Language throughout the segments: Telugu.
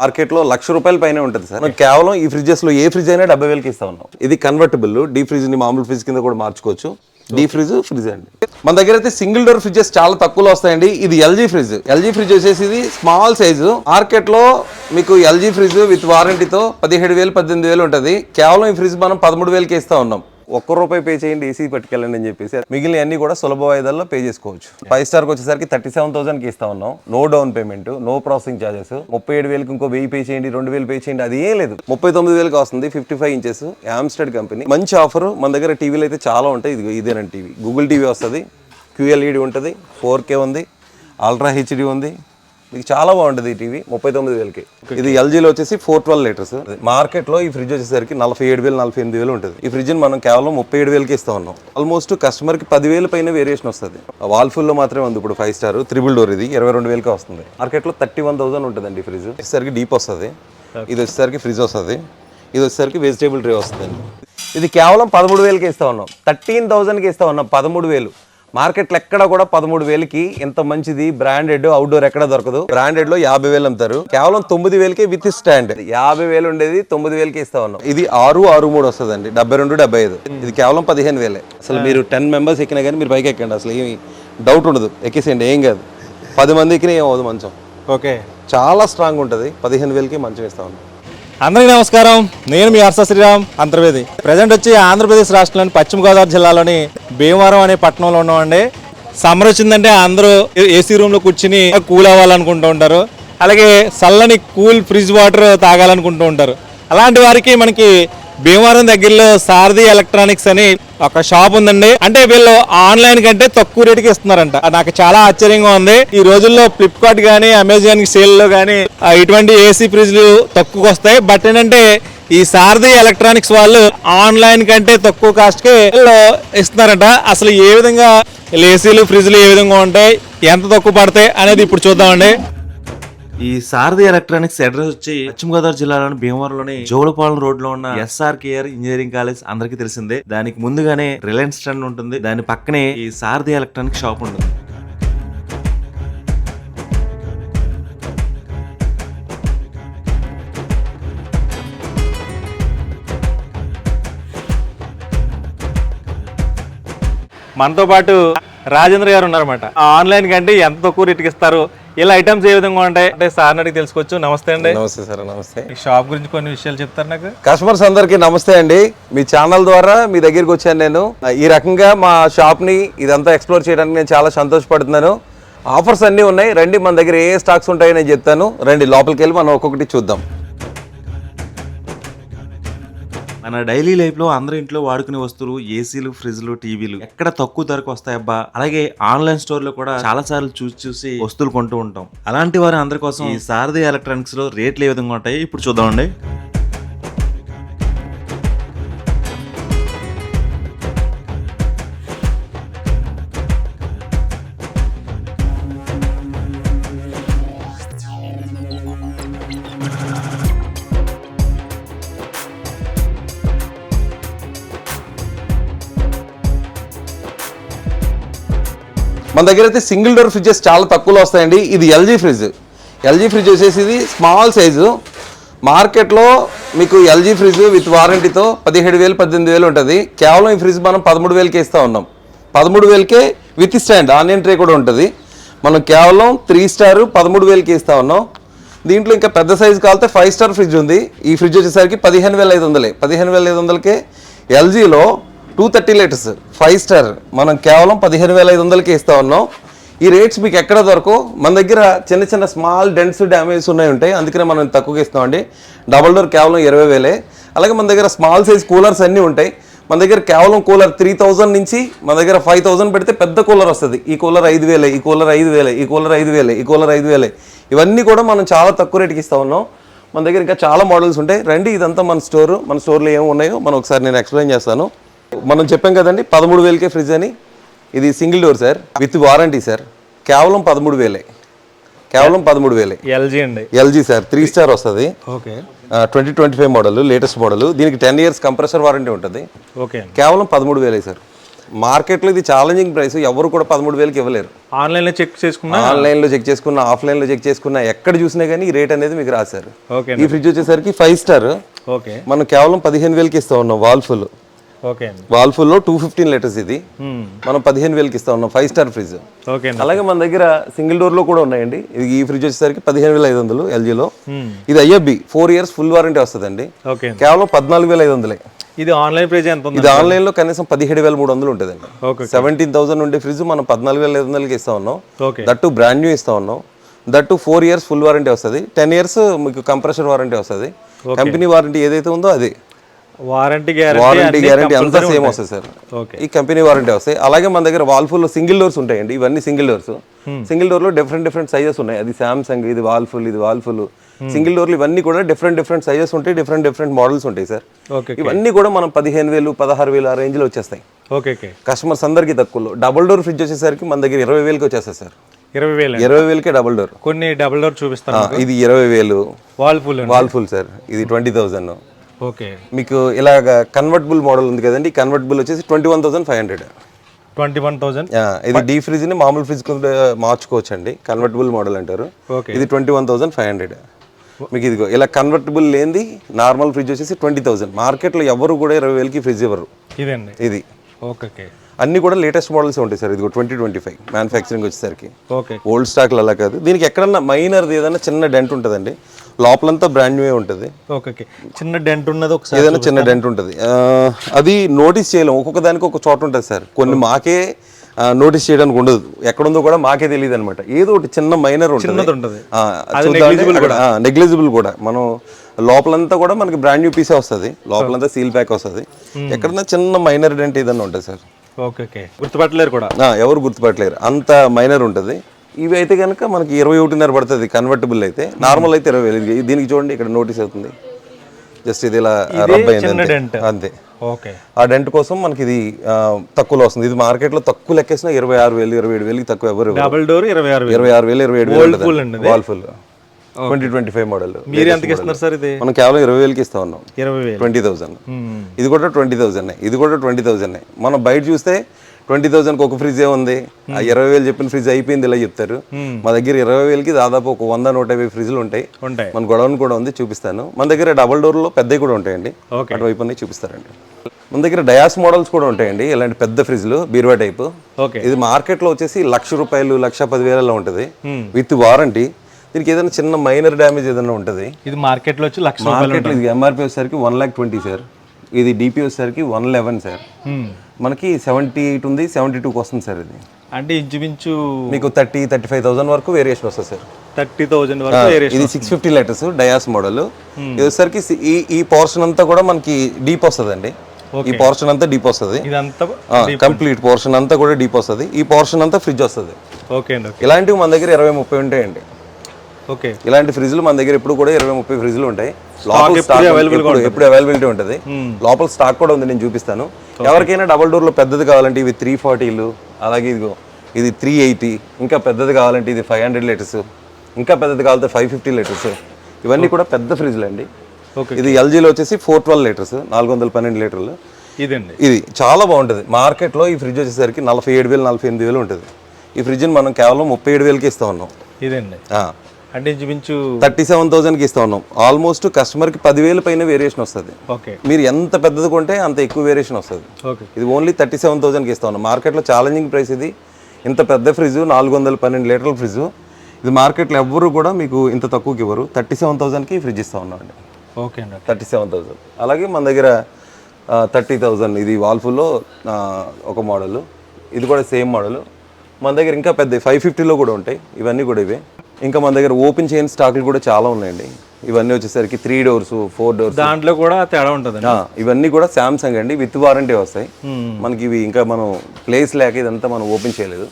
మార్కెట్లో ₹1,00,000 పైనే ఉంటుంది సార్. కేవలం ఈ ఫ్రిడ్జెస్ లో ఏ ఫ్రిడ్జ్ అయినా 70,000కి ఇస్తా ఉన్నాం. ఇది కన్వర్టబుల్, డీ ఫ్రిడ్జ్ ని మామూలు ఫ్రిడ్జ్ కింద కూడా మార్చుకోవచ్చు. డీ ఫ్రిడ్జ్ అండి. మన దగ్గర అయితే సింగిల్ డోర్ ఫ్రిడ్జెస్ చాలా తక్కువలో వస్తాయండి. ఇది ఎల్జీ ఫ్రిడ్జ్. ఎల్జీ ఫ్రిడ్జ్ వచ్చేసి ఇది స్మాల్ సైజు. మార్కెట్ లో మీకు ఎల్జీ ఫ్రిడ్జ్ విత్ వారంటీతో 17,000 18,000 ఉంటుంది. కేవలం ఈ ఫ్రిడ్జ్ మనం 13,000కి ఇస్తా ఉన్నాం. ₹1 పే చేయండి, ఏసీ పట్టుకెళ్ళండి అని చెప్పేసి మిగిలిన అన్ని కూడా సులభ వాయిదాల్లో పే చేసుకోవచ్చు. 5 స్టార్కి వచ్చేసరికి 37,000కి ఇస్తా ఉన్నాం. No down payment, no processing charges. 37,000కి ఇంకో 1,000 పే చేయండి, 2,000 పే చేయండి, అది ఏం లేదు. 39,000కి వస్తుంది. 55 ఇంచెస్ ఆమ్స్టెడ్ కంపెనీ. మంచి ఆఫర్. మన దగ్గర టీవీలు అయితే చాలా ఉంటాయి. ఇదేనండి టీవీ. గూగుల్ టీవీ వస్తుంది, QLED ఉంటుంది, 4K ఉంది, అల్ట్రా HD ఉంది. మీకు చాలా బాగుంటుంది ఈ టీవీ 39,000కి. ఇది ఎల్జీలో వచ్చేసి 412 లీటర్స్. మార్కెట్లో ఈ ఫ్రిడ్జ్ వచ్చేసరికి 47,000 48,000 ఉంటుంది. ఈ ఫ్రిడ్జ్ మనం కేవలం 37,000కి ఇస్తా ఉన్నాం. ఆల్మోస్ట్ కస్టమర్కి 10,000 పైన వేరియేషన్ వస్తుంది. వాల్ఫుల్లో మాత్రమే ఉంది ఇప్పుడు 5 స్టార్ త్రిబుల్ డోర్. ఇది 22,000కి వస్తుంది. మార్కెట్లో 31,000 ఉంటుందండి ఫ్రిడ్జ్. వచ్చేసరికి డీప్ వస్తుంది. ఇది వచ్చేసరికి ఫ్రిడ్జ్ వస్తుంది. ఇది వచ్చేసరికి వెజిటేబుల్ ట్రే వస్తుంది. ఇది కేవలం 13,000కి ఇస్తా ఉన్నాం. 13,000కి ఇస్తా ఉన్నాం. 13,000. మార్కెట్లో ఎక్కడ కూడా 13,000కి ఇంత మంచిది బ్రాండెడ్ అవుట్డోర్ ఎక్కడ దొరకదు. బ్రాండెడ్ లో 50,000 అమ్ముతారు. కేవలం 9,000కి విత్ స్టాండ్. 50,000 ఉండేది 9,000కి ఇస్తా ఉన్నాం. ఇది 663 వస్తుందండి. 72 75. ఇది కేవలం 15,000. అసలు మీరు 10 మెంబర్స్ ఎక్కినా కానీ మీరు పైకి ఎక్కండి, అసలు ఏమి డౌట్ ఉండదు. ఎక్కేసేయండి, ఏం కాదు. 10 మంది ఎక్కినా ఏం అవ్వదు మంచం. ఓకే, చాలా స్ట్రాంగ్ ఉంటుంది. 15,000కి మంచం ఇస్తా ఉన్నాం. అందరికీ నమస్కారం. నేను మీ హర్ష శ్రీరామ్ అంతర్వేది. ప్రజెంట్ వచ్చి ఆంధ్రప్రదేశ్ రాష్ట్రంలోని పశ్చిమ గోదావరి జిల్లాలోని భీమవరం అనే పట్టణంలో ఉన్నామండి. సమ్మర్ వచ్చిందంటే అందరూ ఏసీ రూమ్ లో కూర్చుని కూల్ అవ్వాలనుకుంటూ ఉంటారు. అలాగే చల్లని కూల్ ఫ్రిడ్జ్ వాటర్ తాగాలనుకుంటూ ఉంటారు. అలాంటి వారికి మనకి భీమవరం దగ్గరలో సారథి ఎలక్ట్రానిక్స్ అని ఒక షాప్ ఉందండి. అంటే వీళ్ళు ఆన్లైన్ కంటే తక్కువ రేటుకి ఇస్తున్నారంట. నాకు చాలా ఆశ్చర్యంగా ఉంది. ఈ రోజుల్లో ఫ్లిప్కార్ట్ గానీ అమెజాన్ సేల్ లో గానీ ఇటువంటి ఏసీ ఫ్రిడ్జ్లు తక్కువకి వస్తాయి. బట్ ఏంటంటే ఈ సారథి ఎలక్ట్రానిక్స్ వాళ్ళు ఆన్లైన్ కంటే తక్కువ కాస్ట్ కి ఇస్తున్నారంట. అసలు ఏ విధంగా ఏసీలు ఫ్రిడ్జ్లు ఏ విధంగా ఉంటాయి, ఎంత తక్కువ పడతాయి అనేది ఇప్పుడు చూద్దామండి. ఈ సారథి ఎలక్ట్రానిక్స్ అడ్రస్ వచ్చి పశ్చిమ గోదావరి జిల్లాలోని భీమవరంలోని జోలపాలెం రోడ్ లో ఉన్న SRKR ఇంజనీరింగ్ కాలేజ్ అందరికీ తెలిసిందే. దానికి ముందుగానే రిలయన్స్ స్టాండ్ ఉంటుంది. దాని పక్కనే ఈ సారథి ఎలక్ట్రానిక్ షాప్ ఉంటుంది. మనతో పాటు రాజేంద్ర గారు ఉన్నారన్నమాట. ఆన్లైన్ కంటే ఎంత తక్కువ రేటుకి ఇస్తారు, ఇలా ఐటమ్స్ ఏ విధంగా ఉంటాయి అంటే సార్ అడిగి తెలుసుకోవచ్చు. నమస్తే అండి. నమస్తే సార్. నమస్తే. ఈ షాప్ గురించి కొన్ని విషయాలు చెప్తారు నాకు. కస్టమర్స్ అందరికీ నమస్తే అండి. మీ ఛానల్ ద్వారా మీ దగ్గరికి వచ్చాను నేను. ఈ రకంగా మా షాప్ ని ఇదంతా ఎక్స్ప్లోర్ చేయడానికి నేను చాలా సంతోషపడుతున్నాను. ఆఫర్స్ అన్నీ ఉన్నాయి. రండి, మన దగ్గర ఏ స్టాక్స్ ఉంటాయో నేను చెప్తాను. రండి, లోపలికి వెళ్ళి మనం ఒక్కొక్కటి చూద్దాం. మన డైలీ లైఫ్ లో అందరి ఇంట్లో వాడుకునే వస్తువులు ఏసీలు, ఫ్రిడ్జ్లు, టీవీలు ఎక్కడ తక్కువ ధరకు వస్తాయబ్బా. అలాగే ఆన్లైన్ స్టోర్ లో కూడా చాలా సార్లు చూసి వస్తువులు కొంటూ ఉంటాం. అలాంటి వారి అందరి కోసం ఈ సారథి ఎలక్ట్రానిక్స్ లో రేట్లు ఏ విధంగా ఉంటాయి ఇప్పుడు చూద్దామండి. మన దగ్గర అయితే సింగిల్ డోర్ ఫ్రిడ్జెస్ చాలా తక్కువలో వస్తాయండి. ఇది ఎల్జీ ఫ్రిడ్జ్. ఎల్జీ ఫ్రిడ్జ్ వచ్చేసి ఇది స్మాల్ సైజు. మార్కెట్లో మీకు ఎల్జీ ఫ్రిడ్జ్ విత్ వారంటీతో 17,000 18,000 ఉంటుంది. కేవలం ఈ ఫ్రిడ్జ్ మనం 13,000కి ఇస్తా ఉన్నాం. 13,000కే విత్ స్టాండ్, ఆనియన్ ట్రే కూడా ఉంటుంది. మనం కేవలం 3 స్టార్ 13,000కి ఇస్తా ఉన్నాం. దీంట్లో ఇంకా పెద్ద సైజు కాలితే 5 స్టార్ ఫ్రిడ్జ్ ఉంది. ఈ ఫ్రిడ్జ్ వచ్చేసరికి 15,500. 15,500కే ఎల్జీలో 230 లీటర్స్ 5 స్టార్ మనం కేవలం 15,500కి ఇస్తా ఉన్నాం. ఈ రేట్స్ మీకు ఎక్కడ దొరకవు. మన దగ్గర చిన్న చిన్న స్మాల్ డెంట్స్ డ్యామేజ్ ఉంటాయి, అందుకనే మనం తక్కువగా ఇస్తామండి. డబుల్ డోర్ కేవలం 20,000. అలాగే మన దగ్గర స్మాల్ సైజ్ కూలర్స్ అన్నీ ఉంటాయి. మన దగ్గర కేవలం కూలర్ 3,000 నుంచి మన దగ్గర 5,000 పెడితే పెద్ద కూలర్ వస్తుంది. ఈ కూలర్ 5,000, ఈ కూలర్ 5,000, ఈ కూలర్ 5,000, ఈ కూలర్ 5,000. ఇవన్నీ కూడా మనం చాలా తక్కువ రేటుకి ఇస్తా ఉన్నాం. మన దగ్గర ఇంకా చాలా మోడల్స్ ఉంటాయి. రండి, ఇదంతా మన స్టోర్. మన స్టోర్లో ఏమి ఉన్నాయో మనం ఒకసారి నేను ఎక్స్ప్లెయిన్ చేస్తాను. మనం చెప్పాం కదండి 13,000కే ఫ్రిడ్జ్ అని. ఇది single door sir, with warranty sir. కేవలం 13,000. కేవలం 13,000. ఎల్జీ అండి. ఎల్జీ సార్ 3 స్టార్ వస్తుంది. ఓకే. 2025 model, latest model. దీనికి 10 ఇయర్స్ కంప్రెసర్ వారంటీ ఉంటుంది. ఓకే. కేవలం 13,000 సార్. మార్కెట్లో ఇది ఛాలెంజింగ్ ప్రైస్, ఎవరు కూడా 13,000కి ఇవ్వలేరు. ఆన్లైన్లో చెక్ చేసుకున్నా, ఆన్లైన్లో చెక్ చేసుకున్నా, ఆఫ్లైన్లో చెక్ చేసుకున్నా, ఎక్కడ చూసినా కానీ ఈ రేట్ అనేది మీకు రాశారు. ఓకే ఈ ఫ్రిడ్జ్ వచ్చేసరికి 5 స్టార్, ఓకే మనం కేవలం 15,000కి ఇస్తా ఉన్నాం. వాల్ఫుల్, ఓకే అండి. వాల్ఫుల్లో 215 లీటర్స్ ఇది మనం 15,000కి ఇస్తా ఉన్నాం. 5 స్టార్ ఫ్రిడ్జ్. ఓకే అండి. అలాగే మన దగ్గర సింగిల్ డోర్ లో కూడా ఉన్నాయండి. ఇది ఈ ఫ్రిడ్జ్ వచ్చేసరికి 15,500 ఎల్జీలో. ఇది ఐఎఫ్బి 4 ఇయర్స్ ఫుల్ వారంటీ వస్తుందండి. ఓకే కేవలం 14,500. ఇది ఆన్లైన్ ప్రైస్ ఎంత ఉంది? ఇది ఆన్లైన్ లో కనీసం 17,300 ఉంటుందండి. ఓకే. 17,000 ఉండే ఫ్రిడ్జ్ మనం 14,500కి ఇస్తా ఉన్నాం. ఓకే. దట్టు బ్రాండ్ న్యూ ఇస్తా ఉన్నాం. దట్టు 4 ఇయర్స్ ఫుల్ వారంటీ వస్తుంది. 10 ఇయర్స్ మీకు కంప్రెసర్ వారంటీ వస్తుంది. కంపెనీ వారంటీ ఏదైతే ఉందో అది వారంటీ గ్యారంటీ అంతా సేమ్ వస్తుంది సార్. ఓకే. ఈ కంపెనీ వారంటీ వస్తాయి. అలాగే మన దగ్గర వాల్ఫుల్ సింగిల్ డోర్స్ ఉంటాయండి. ఇవన్నీ సింగిల్ డోర్స్. సింగిల్ డోర్ లో డిఫరెంట్ సైజెస్ ఉన్నాయి. అది సామ్సంగ్, ఇది వాల్ఫుల్, ఇది వాల్ఫుల్. సింగిల్ డోర్లు ఇవన్నీ కూడా డిఫరెంట్ సైజెస్ ఉంటాయి, డిఫరెంట్ మోడల్స్ ఉంటాయి సార్. ఓకే. ఇవన్నీ కూడా మనం 15,000, 16,000 ఆ రేంజ్ లో వచ్చేస్తాయి. ఓకే. ఓకే. కస్టమర్స్ అందరికీ తక్కువలో. డబుల్ డోర్ ఫ్రిడ్జ్ వచ్చేసరికి మన దగ్గర 20,000కి వచ్చేస్తాయి సార్. 20,000. 20,000కే డబుల్ డోర్. కొన్ని డబుల్ డోర్ చూపిస్తాను. ఇది 20,000 వాల్ఫుల్ సార్. ఇది 20,000. ఓకే. మీకు ఇలాగ కన్వర్టబుల్ మోడల్ ఉంది కదండి. కన్వర్టబుల్ వచ్చేసి 21,500. 21,000. ఇది డీ ఫ్రిడ్జ్ ని మామూలు ఫ్రిడ్జ్ మార్చుకోవచ్చు అండి. కన్వర్టబుల్ మోడల్ అంటారు. ఓకే. ఇది 21,500. మీకు ఇదిగో ఇలా కన్వర్టబుల్ లేనిది నార్మల్ ఫ్రిడ్జ్ వచ్చేసి 20,000. మార్కెట్లో ఎవరు కూడా 20,000కి ఫ్రిడ్జ్ ఇవ్వరు. ఇదండి ఇది. ఓకే. అన్ని కూడా లేటెస్ట్ మోడల్స్ ఉంటాయి సార్. ఇదిగో 2025 మ్యానుఫ్యాక్చరింగ్ వచ్చేసరికి. ఓకే. ఓల్డ్ స్టాక్లు అలా కాదు. దీనికి ఎక్కడన్నా మైనర్ది ఏదైనా చిన్న డెంట్ ఉంటుందండి. లోపలంతా బ్రాండ్ న్యూ ఉంటుంది. ఓకే. చిన్న డెంట్ ఉన్నది ఒకసారి ఏదైనా చిన్న డెంట్ ఉంటుంది. అది నోటీస్ చేయలేం. ఒక్కొక్క దానికి ఒక చోట ఉంటుంది సార్. కొన్ని మాకే నోటీస్ చేయడానికి ఉండదు. ఎక్కడుందో కూడా మాకే తెలియదు అనమాట. ఏదో ఒకటి చిన్న మైనర్ ఉంటుంది. నెగ్లిజిబుల్ కూడా. మనం లోపలంతా కూడా మనకి బ్రాండ్ న్యూ పీసే వస్తుంది. లోపలంతా సీల్ ప్యాక్ వస్తుంది. ఎక్కడన్నా చిన్న మైనర్ డెంట్ ఏదన్నా ఉంటుంది సార్. ఓకే. గుర్తుపట్టలేరు కూడా, ఎవరు గుర్తుపట్టలేరు, అంత మైనర్ ఉంటుంది. ఇవి అయితే కనుక మనకి 21,500 పడుతుంది కన్వర్టబుల్ అయితే. నార్మల్ అయితే 20,000. దీనికి చూడండి ఇక్కడ నోటీస్ అవుతుంది. జస్ట్ ఇది ఇలా రబ్ అయింది అంతే. ఓకే. ఆ డెంట్ కోసం మనకి ఇది తక్కువలో వస్తుంది. ఇది మార్కెట్లో తక్కువ లెక్కేసిన 26,000, 27,000కి తక్కువ ఎవరు. Double door 26,000, 27,000 వాల్ఫుల్ 2025 model. మీరు ఎంతకి ఇస్తున్నారు సార్? ఇది మనం కేవలం 20,000కి ఇస్తా ఉన్నాం. 20,000. ఇది కూడా 20,000. ఇది కూడా 20,000. మనం బయట చూస్తే 20,000కి ఒక ఫ్రిడ్జ్ ఉంది. ఆ 20,000 చెప్పిన ఫ్రిడ్జ్ అయిపోయింది ఇలా చెప్తారు. మా దగ్గర 20,000కి దాదాపు ఒక 100-150 ఫ్రిడ్జ్లు ఉంటాయి. మన గొడవన్ కూడా ఉంది, చూపిస్తాను. మన దగ్గర డబల్ డోర్ లో పెద్దవి కూడా ఉంటాయండి. అటువైపు అన్నీ చూపిస్తారండి. మన దగ్గర డయాస్ మోడల్స్ కూడా ఉంటాయండి. ఇలాంటి పెద్ద ఫ్రిడ్జ్లు బీరువా టైప్. ఇది మార్కెట్ లో వచ్చేసి ₹1,00,000, ₹1,10,000 ఉంటుంది విత్ వారంటీ. దీనికి ఏదైనా చిన్న మైనర్ డ్యామేజ్ ఏదైనా ఉంటుంది. ఇది మార్కెట్ లో వచ్చి ₹1,00,000. మార్కెట్లో ఇది ఎంఆర్పీ వచ్చేసరికి 1,20,000 సార్. ఇది డిపి వచ్చేసరికి 111 సార్. మనకి 78 ఉంది, 72కి వస్తుంది సార్. ఇది అంటే ఇంచుమించు మీకు 30-35,000 వరకు వేరియేషన్ వస్తుంది సార్. 30,000 వరకు వేరియేషన్. ఇది 650 లీటర్స్ డయాస్ మోడల్. ఇది వచ్చేసరికి ఈ పోర్షన్ అంతా కూడా మనకి డీప్ వస్తుంది అండి. ఈ పోర్షన్ అంతా డీప్ వస్తుంది. కంప్లీట్ పోర్షన్ అంతా కూడా డీప్ వస్తుంది. ఈ పోర్షన్ అంతా ఫ్రిడ్జ్ వస్తుంది. ఓకే అండి. ఇలాంటివి మన దగ్గర 20-30 ఉంటాయండి. ఓకే. ఇలాంటి ఫ్రిడ్జ్లు మన దగ్గర ఎప్పుడు కూడా 20-30 ఫ్రిడ్జ్లు ఉంటాయి. ఎప్పుడు అవైలబిలిటీ ఉంటుంది. లోపల స్టాక్ కూడా ఉంది, నేను చూపిస్తాను. ఎవరికైనా డబల్ డోర్ లో పెద్దది కావాలంటే ఇవి 340లు, అలాగే ఇదిగో ఇది 380, ఇంకా పెద్దది కావాలంటే ఇది 500 లీటర్స్, ఇంకా పెద్దది కావాలంటే 550 లీటర్స్. ఇవన్నీ కూడా పెద్ద ఫ్రిడ్జ్లు అండి. ఇది ఎల్జీలో వచ్చేసి 412 లీటర్స్, 412 లీటర్లు. ఇదండి. ఇది చాలా బాగుంటుంది. మార్కెట్లో ఈ ఫ్రిడ్జ్ వచ్చేసరికి 47,000, 48,000 ఉంటుంది. ఈ ఫ్రిడ్జ్ని మనం కేవలం 37,000కి ఇస్తా ఉన్నాం. ఇదండి. అంటే ఇంచుమించు 37,000కి ఇస్తా ఉన్నాం. ఆల్మోస్ట్ కస్టమర్కి 10,000 పైన వేరియేషన్ వస్తుంది. ఓకే. మీరు ఎంత పెద్దది కొంటే అంత ఎక్కువ వేరియేషన్ వస్తుంది. ఇది ఓన్లీ 37,000కి ఇస్తా ఉన్నాం. మార్కెట్లో ఛాలెంజింగ్ ప్రైస్ ఇది. ఇంత పెద్ద ఫ్రిడ్జ్ 412 లీటర్ల ఫ్రిడ్జ్ ఇది మార్కెట్లో ఎవ్వరు కూడా మీకు ఇంత తక్కువకి ఇవ్వరు. 37,000కి ఫ్రిడ్జ్ ఇస్తా ఉన్నాం అండి. ఓకే అండి. 37,000. అలాగే మన దగ్గర 30,000 ఇది వాల్ఫుల్లో ఒక మోడల్. ఇది కూడా సేమ్ మోడల్. మన దగ్గర ఇంకా పెద్ద 550లో కూడా ఉంటాయి. ఇవన్నీ కూడా ఇవే. ఇంకా మన దగ్గర ఓపెన్ చేయని స్టాక్లు కూడా చాలా ఉన్నాయండి. ఇవన్నీ వచ్చేసరికి 3 డోర్స్, 4 డోర్స్, దాంట్లో కూడా తేడా ఉంటుంది. ఇవన్నీ కూడా శాంసంగ్ అండి, విత్ వారంటీ వస్తాయి మనకి. ఇవి ఇంకా మనం ప్లేస్ లేక ఇదంతా మనం ఓపెన్ చేయలేదు.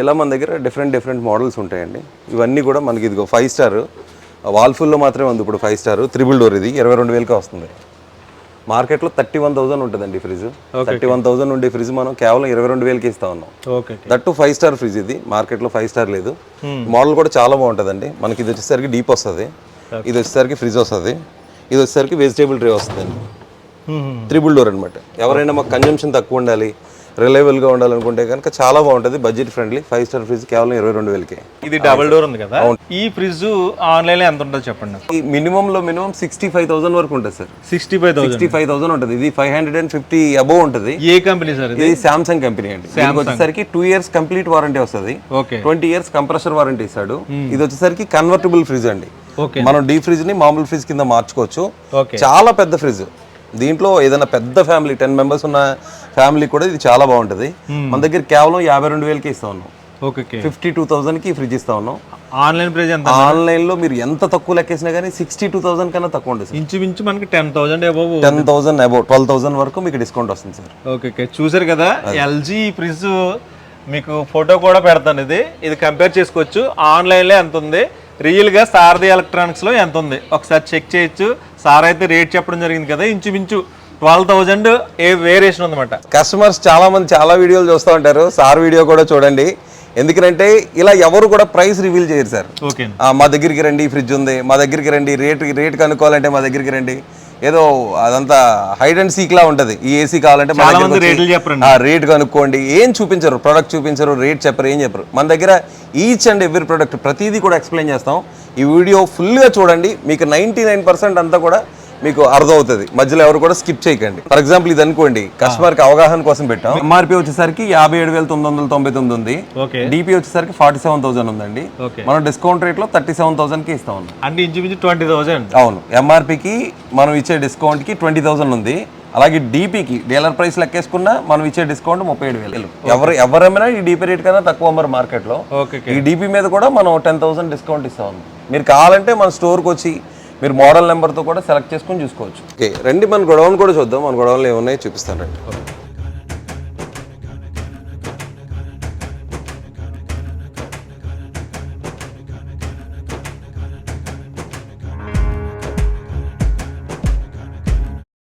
ఇలా మన దగ్గర డిఫరెంట్ మోడల్స్ ఉంటాయండి. ఇవన్నీ కూడా మనకి ఇదిగో 5 స్టార్ వాల్ఫుల్లో మాత్రమే ఉంది ఇప్పుడు. 5 స్టార్ త్రిబుల్ డోర్ ఇది 22,000కి వస్తుంది. మార్కెట్లో 31,000 ఉంటుందండి ఫ్రిడ్జ్. 31,000 ఉండే ఫ్రిడ్జ్ మనం కేవలం 22,000కి ఇస్తా ఉన్నాం. That 5 star fridge. ఇది మార్కెట్లో 5 స్టార్ లేదు. మోడల్ కూడా చాలా బాగుంటుందండి. మనకి ఇది వచ్చేసరికి డీప్ వస్తుంది, ఇది వచ్చేసరికి ఫ్రిడ్జ్ వస్తుంది, ఇది వచ్చేసరికి వెజిటేబుల్ ట్రే వస్తుందండి. త్రిబుల్ డోర్ అనమాట. ఎవరైనా మాకు కన్జంప్షన్ తక్కువ ఉండాలి, రిలయబుల్ గా ఉండాలనుకుంటే కనుక చాలా బాగుంటుంది, బడ్జెట్ ఫ్రెండ్లీ 5 స్టార్ ఫ్రిడ్జ్ కేవలం 22,000కే. ఇది డబుల్ డోర్ ఉంది కదా, ఈ ఫ్రిడ్జ్ ఆన్లైన్ లో ఎంత ఉంటుంది చెప్పండి. ఈ మినిమం 65,000 వరకు ఉంటుంది సార్. 65,000 ఉంటుంది. ఇది 550 అబోవ్ ఉంటుంది. ఏ కంపెనీ సార్ ఇది? సామ్సంగ్ కంపెనీ అండి. దీనికి వచ్చేసరికి 2 years కంప్లీట్ వారంటీ వస్తుంది, 20 years కంప్రెసర్ వారంటీ ఇస్తాడు. ఇది వచ్చేసరికి కన్వర్టబుల్ ఫ్రిడ్జ్ అండి. మనం డీప్ ఫ్రిడ్జ్ ని మామూలు ఫ్రిడ్జ్ కింద మార్చుకోవచ్చు. చాలా పెద్ద ఫ్రిడ్జ్, దీంట్లో ఏదైనా పెద్ద ఫ్యామిలీ 10 members ఉన్న ఫ్యామిలీ కూడా ఇది చాలా బాగుంటుంది. మన దగ్గర కేవలం 52,000కి ఇస్తా ఉన్నాం. 52,000కి ఫ్రిడ్జ్ ఇస్తా ఉన్నాం. ఆన్లైన్ ప్రైస్ ఎంత? ఆన్లైన్ లో మీరు ఎంత తక్కువ లెక్కేసినా కానీ 62,000 కన్నా తక్కువ ఉంటుంది. ఇంచుమించు మనకి 10,000 అబౌవ్ 12,000 వరకు మీకు డిస్కౌంట్ వస్తుంది సార్. ఓకే, చూసారు కదా ఎల్జీ ఫ్రిడ్జ్, మీకు ఫోటో కూడా పెడతాను. ఇది కంపేర్ చేసుకోవచ్చు. ఆన్లైన్లో ఎంత ఉంది, రియల్గా సారథి ఎలక్ట్రానిక్స్లో ఎంత ఉంది ఒకసారి చెక్ చేయొచ్చు. సార్ అయితే రేట్ చెప్పడం జరిగింది కదా, ఇంచుమించు 12,000 వేరియేషన్ ఉందన్నమాట. కస్టమర్స్ చాలా మంది చాలా వీడియోలు చూస్తూ ఉంటారు, సార్ వీడియో కూడా చూడండి. ఎందుకంటే ఇలా ఎవరు కూడా ప్రైస్ రివీల్ చేయరు సార్. మా దగ్గరికి రండి, ఫ్రిడ్జ్ ఉంది, మా దగ్గరికి రండి, రేట్ కనుక్కోవాలంటే మా దగ్గరికి రండి, ఏదో అదంతా హైడ్ అండ్ సీక్ లా ఉంటది. ఈ ఏసీ కావాలంటే రేట్ కనుక్కోండి, ఏం చూపించరు, ప్రొడక్ట్ చూపించరు, రేట్ చెప్పరు, ఏం చెప్పరు. మన దగ్గర ఈచ్ అండ్ ఎవ్రీ ప్రొడక్ట్ ప్రతిదీ కూడా ఎక్స్ప్లెయిన్ చేస్తాం. ఈ వీడియో ఫుల్గా చూడండి, మీకు 99% అంతా కూడా మీకు అర్థమవుతుంది. మధ్యలో ఎవరు కూడా స్కిప్ చేయకండి. ఫర్ ఎగ్జాంపుల్ ఇది అనుకోండి, కస్టమర్ కి అవగాహన కోసం పెట్టాం. ఎంఆర్పీ వచ్చేసరికి 57,999 ఉంది, డిపి వచ్చేసరికి 47,000 ఉందండి. మనం డిస్కౌంట్ రేట్ లో 37,000కి ఇస్తాం. అంటే ఇంచుమించు 20,000. అవును, ఎంఆర్పీకి మనం ఇచ్చే డిస్కౌంట్ కి 20,000 ఉంది. అలాగే డీపీకి డీలర్ ప్రైస్ లెక్కేసుకున్నా మనం ఇచ్చే డిస్కౌంట్ 37,000. ఎవరైనా ఈ డీపీ రేట్ కన్నా తక్కువ అమ్మారు మార్కెట్ లో. ఈ డీపీ మీద కూడా మనం 10,000 డిస్కౌంట్ ఇస్తాం. మీరు కావాలంటే మన స్టోర్కి వచ్చి మీరు మోడల్ నెంబర్తో కూడా సెలెక్ట్ చేసుకుని చూసుకోవచ్చు. ఓకే రండి, మన గొడవన్ కూడా చూద్దాం. మన గొడవలు ఏమున్నాయో చూపిస్తాను రండి.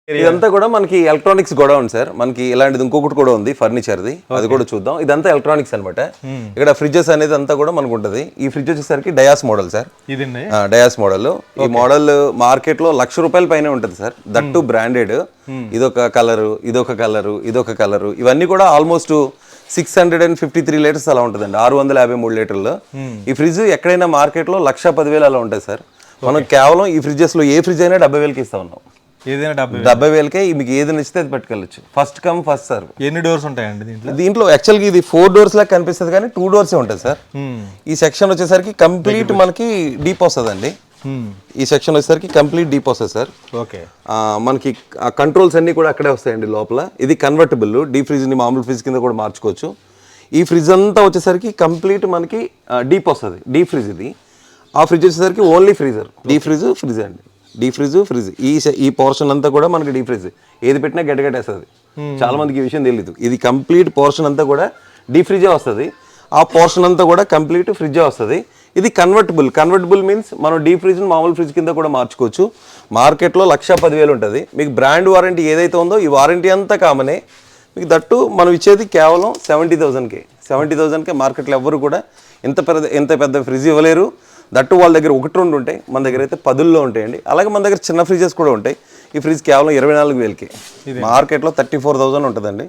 ఇదంతా కూడా మనకి ఎలక్ట్రానిక్స్ గొడవ ఉంది సార్. మనకి ఇలాంటిది ఇంకొకటి కూడా ఉంది ఫర్నిచర్ది, అది కూడా చూద్దాం. ఇదంతా ఎలక్ట్రానిక్స్ అనమాట. ఇక్కడ ఫ్రిడ్జెస్ అనేది అంతా కూడా మనకు ఉంటుంది. ఈ ఫ్రిడ్జ్ వచ్చేసరికి dais model sir. Dais model. ఈ మోడల్ మార్కెట్ లో ₹1,00,000 పైన ఉంటుంది సార్. That branded. ఇదొక కలరు, ఇదొక కలరు, ఇదొక కలరు, ఇవన్నీ కూడా ఆల్మోస్ట్ 653 లీటర్స్ అలా ఉంటుందండి, 653 లీటర్లు. ఈ ఫ్రిడ్జ్ ఎక్కడైనా మార్కెట్ లో 1,10,000 అలా ఉంటుంది సార్. మనం కేవలం ఈ ఫ్రిడ్జెస్ లో ఏ ఫ్రిడ్జ్ అయినా 70,000కి ఇస్తా ఉన్నాం. 70,000కే మీకు ఏది నచ్చితే అది పెట్టుకెళ్ళచ్చు. First come first serve. ఎన్ని డోర్స్ ఉంటాయండి దీంట్లో? యాక్చువల్గా ఇది 4 doors లాగా కనిపిస్తుంది కానీ 2 doors ఉంటుంది సార్. ఈ సెక్షన్ వచ్చేసరికి కంప్లీట్ మనకి డీప్ వస్తుందండి. ఈ సెక్షన్ వచ్చేసరికి కంప్లీట్ డీప్ వస్తుంది సార్. మనకి కంట్రోల్స్ అన్ని కూడా అక్కడే వస్తాయండి లోపల. ఇది కన్వర్టబుల్, డీప్ ఫ్రిడ్జ్ ని మామూలు ఫ్రిడ్జ్ కింద కూడా మార్చుకోవచ్చు. ఈ ఫ్రిడ్జ్ అంతా వచ్చేసరికి కంప్లీట్ మనకి డీప్ వస్తుంది, డీప్ ఫ్రిడ్జ్ ఇది. ఆ ఫ్రిడ్జ్ వచ్చేసరికి ఓన్లీ ఫ్రీజర్, డీప్ ఫ్రిడ్జ్ అండి. డీప్ ఫ్రిడ్జ్ ఈ పోర్షన్ అంతా కూడా మనకి డీప్ ఫ్రిడ్జ్, ఏది పెట్టినా గడ్డగట్టేస్తుంది. చాలా మందికి ఈ విషయం తెలియదు. ఇది కంప్లీట్ పోర్షన్ అంతా కూడా డీప్ ఫ్రిడ్జే వస్తుంది. ఆ పోర్షన్ అంతా కూడా కంప్లీట్ ఫ్రిడ్జే వస్తుంది. ఇది కన్వర్టబుల్ మీన్స్ మనం డీప్ ఫ్రిడ్జ్ మామూలు ఫ్రిడ్జ్ కింద కూడా మార్చుకోవచ్చు. మార్కెట్లో 1,10,000 ఉంటుంది. మీకు బ్రాండ్ వారంటీ ఏదైతే ఉందో ఈ వారంటీ అంతా కామనే. మీకు దట్టు మనం ఇచ్చేది కేవలం 70,000కే. మార్కెట్లో ఎవ్వరు కూడా ఇంత పెద్ద ఫ్రిడ్జ్ ఇవ్వలేరు. దట్టు వాళ్ళ దగ్గర 1-2 ఉంటాయి, మన దగ్గర అయితే 10లో ఉంటాయండి. అలాగే మన దగ్గర చిన్న ఫ్రిడ్జెస్ కూడా ఉంటాయి. ఈ ఫ్రిడ్జ్ కేవలం 24,000కి. మార్కెట్లో 34,000 ఉంటుందండి,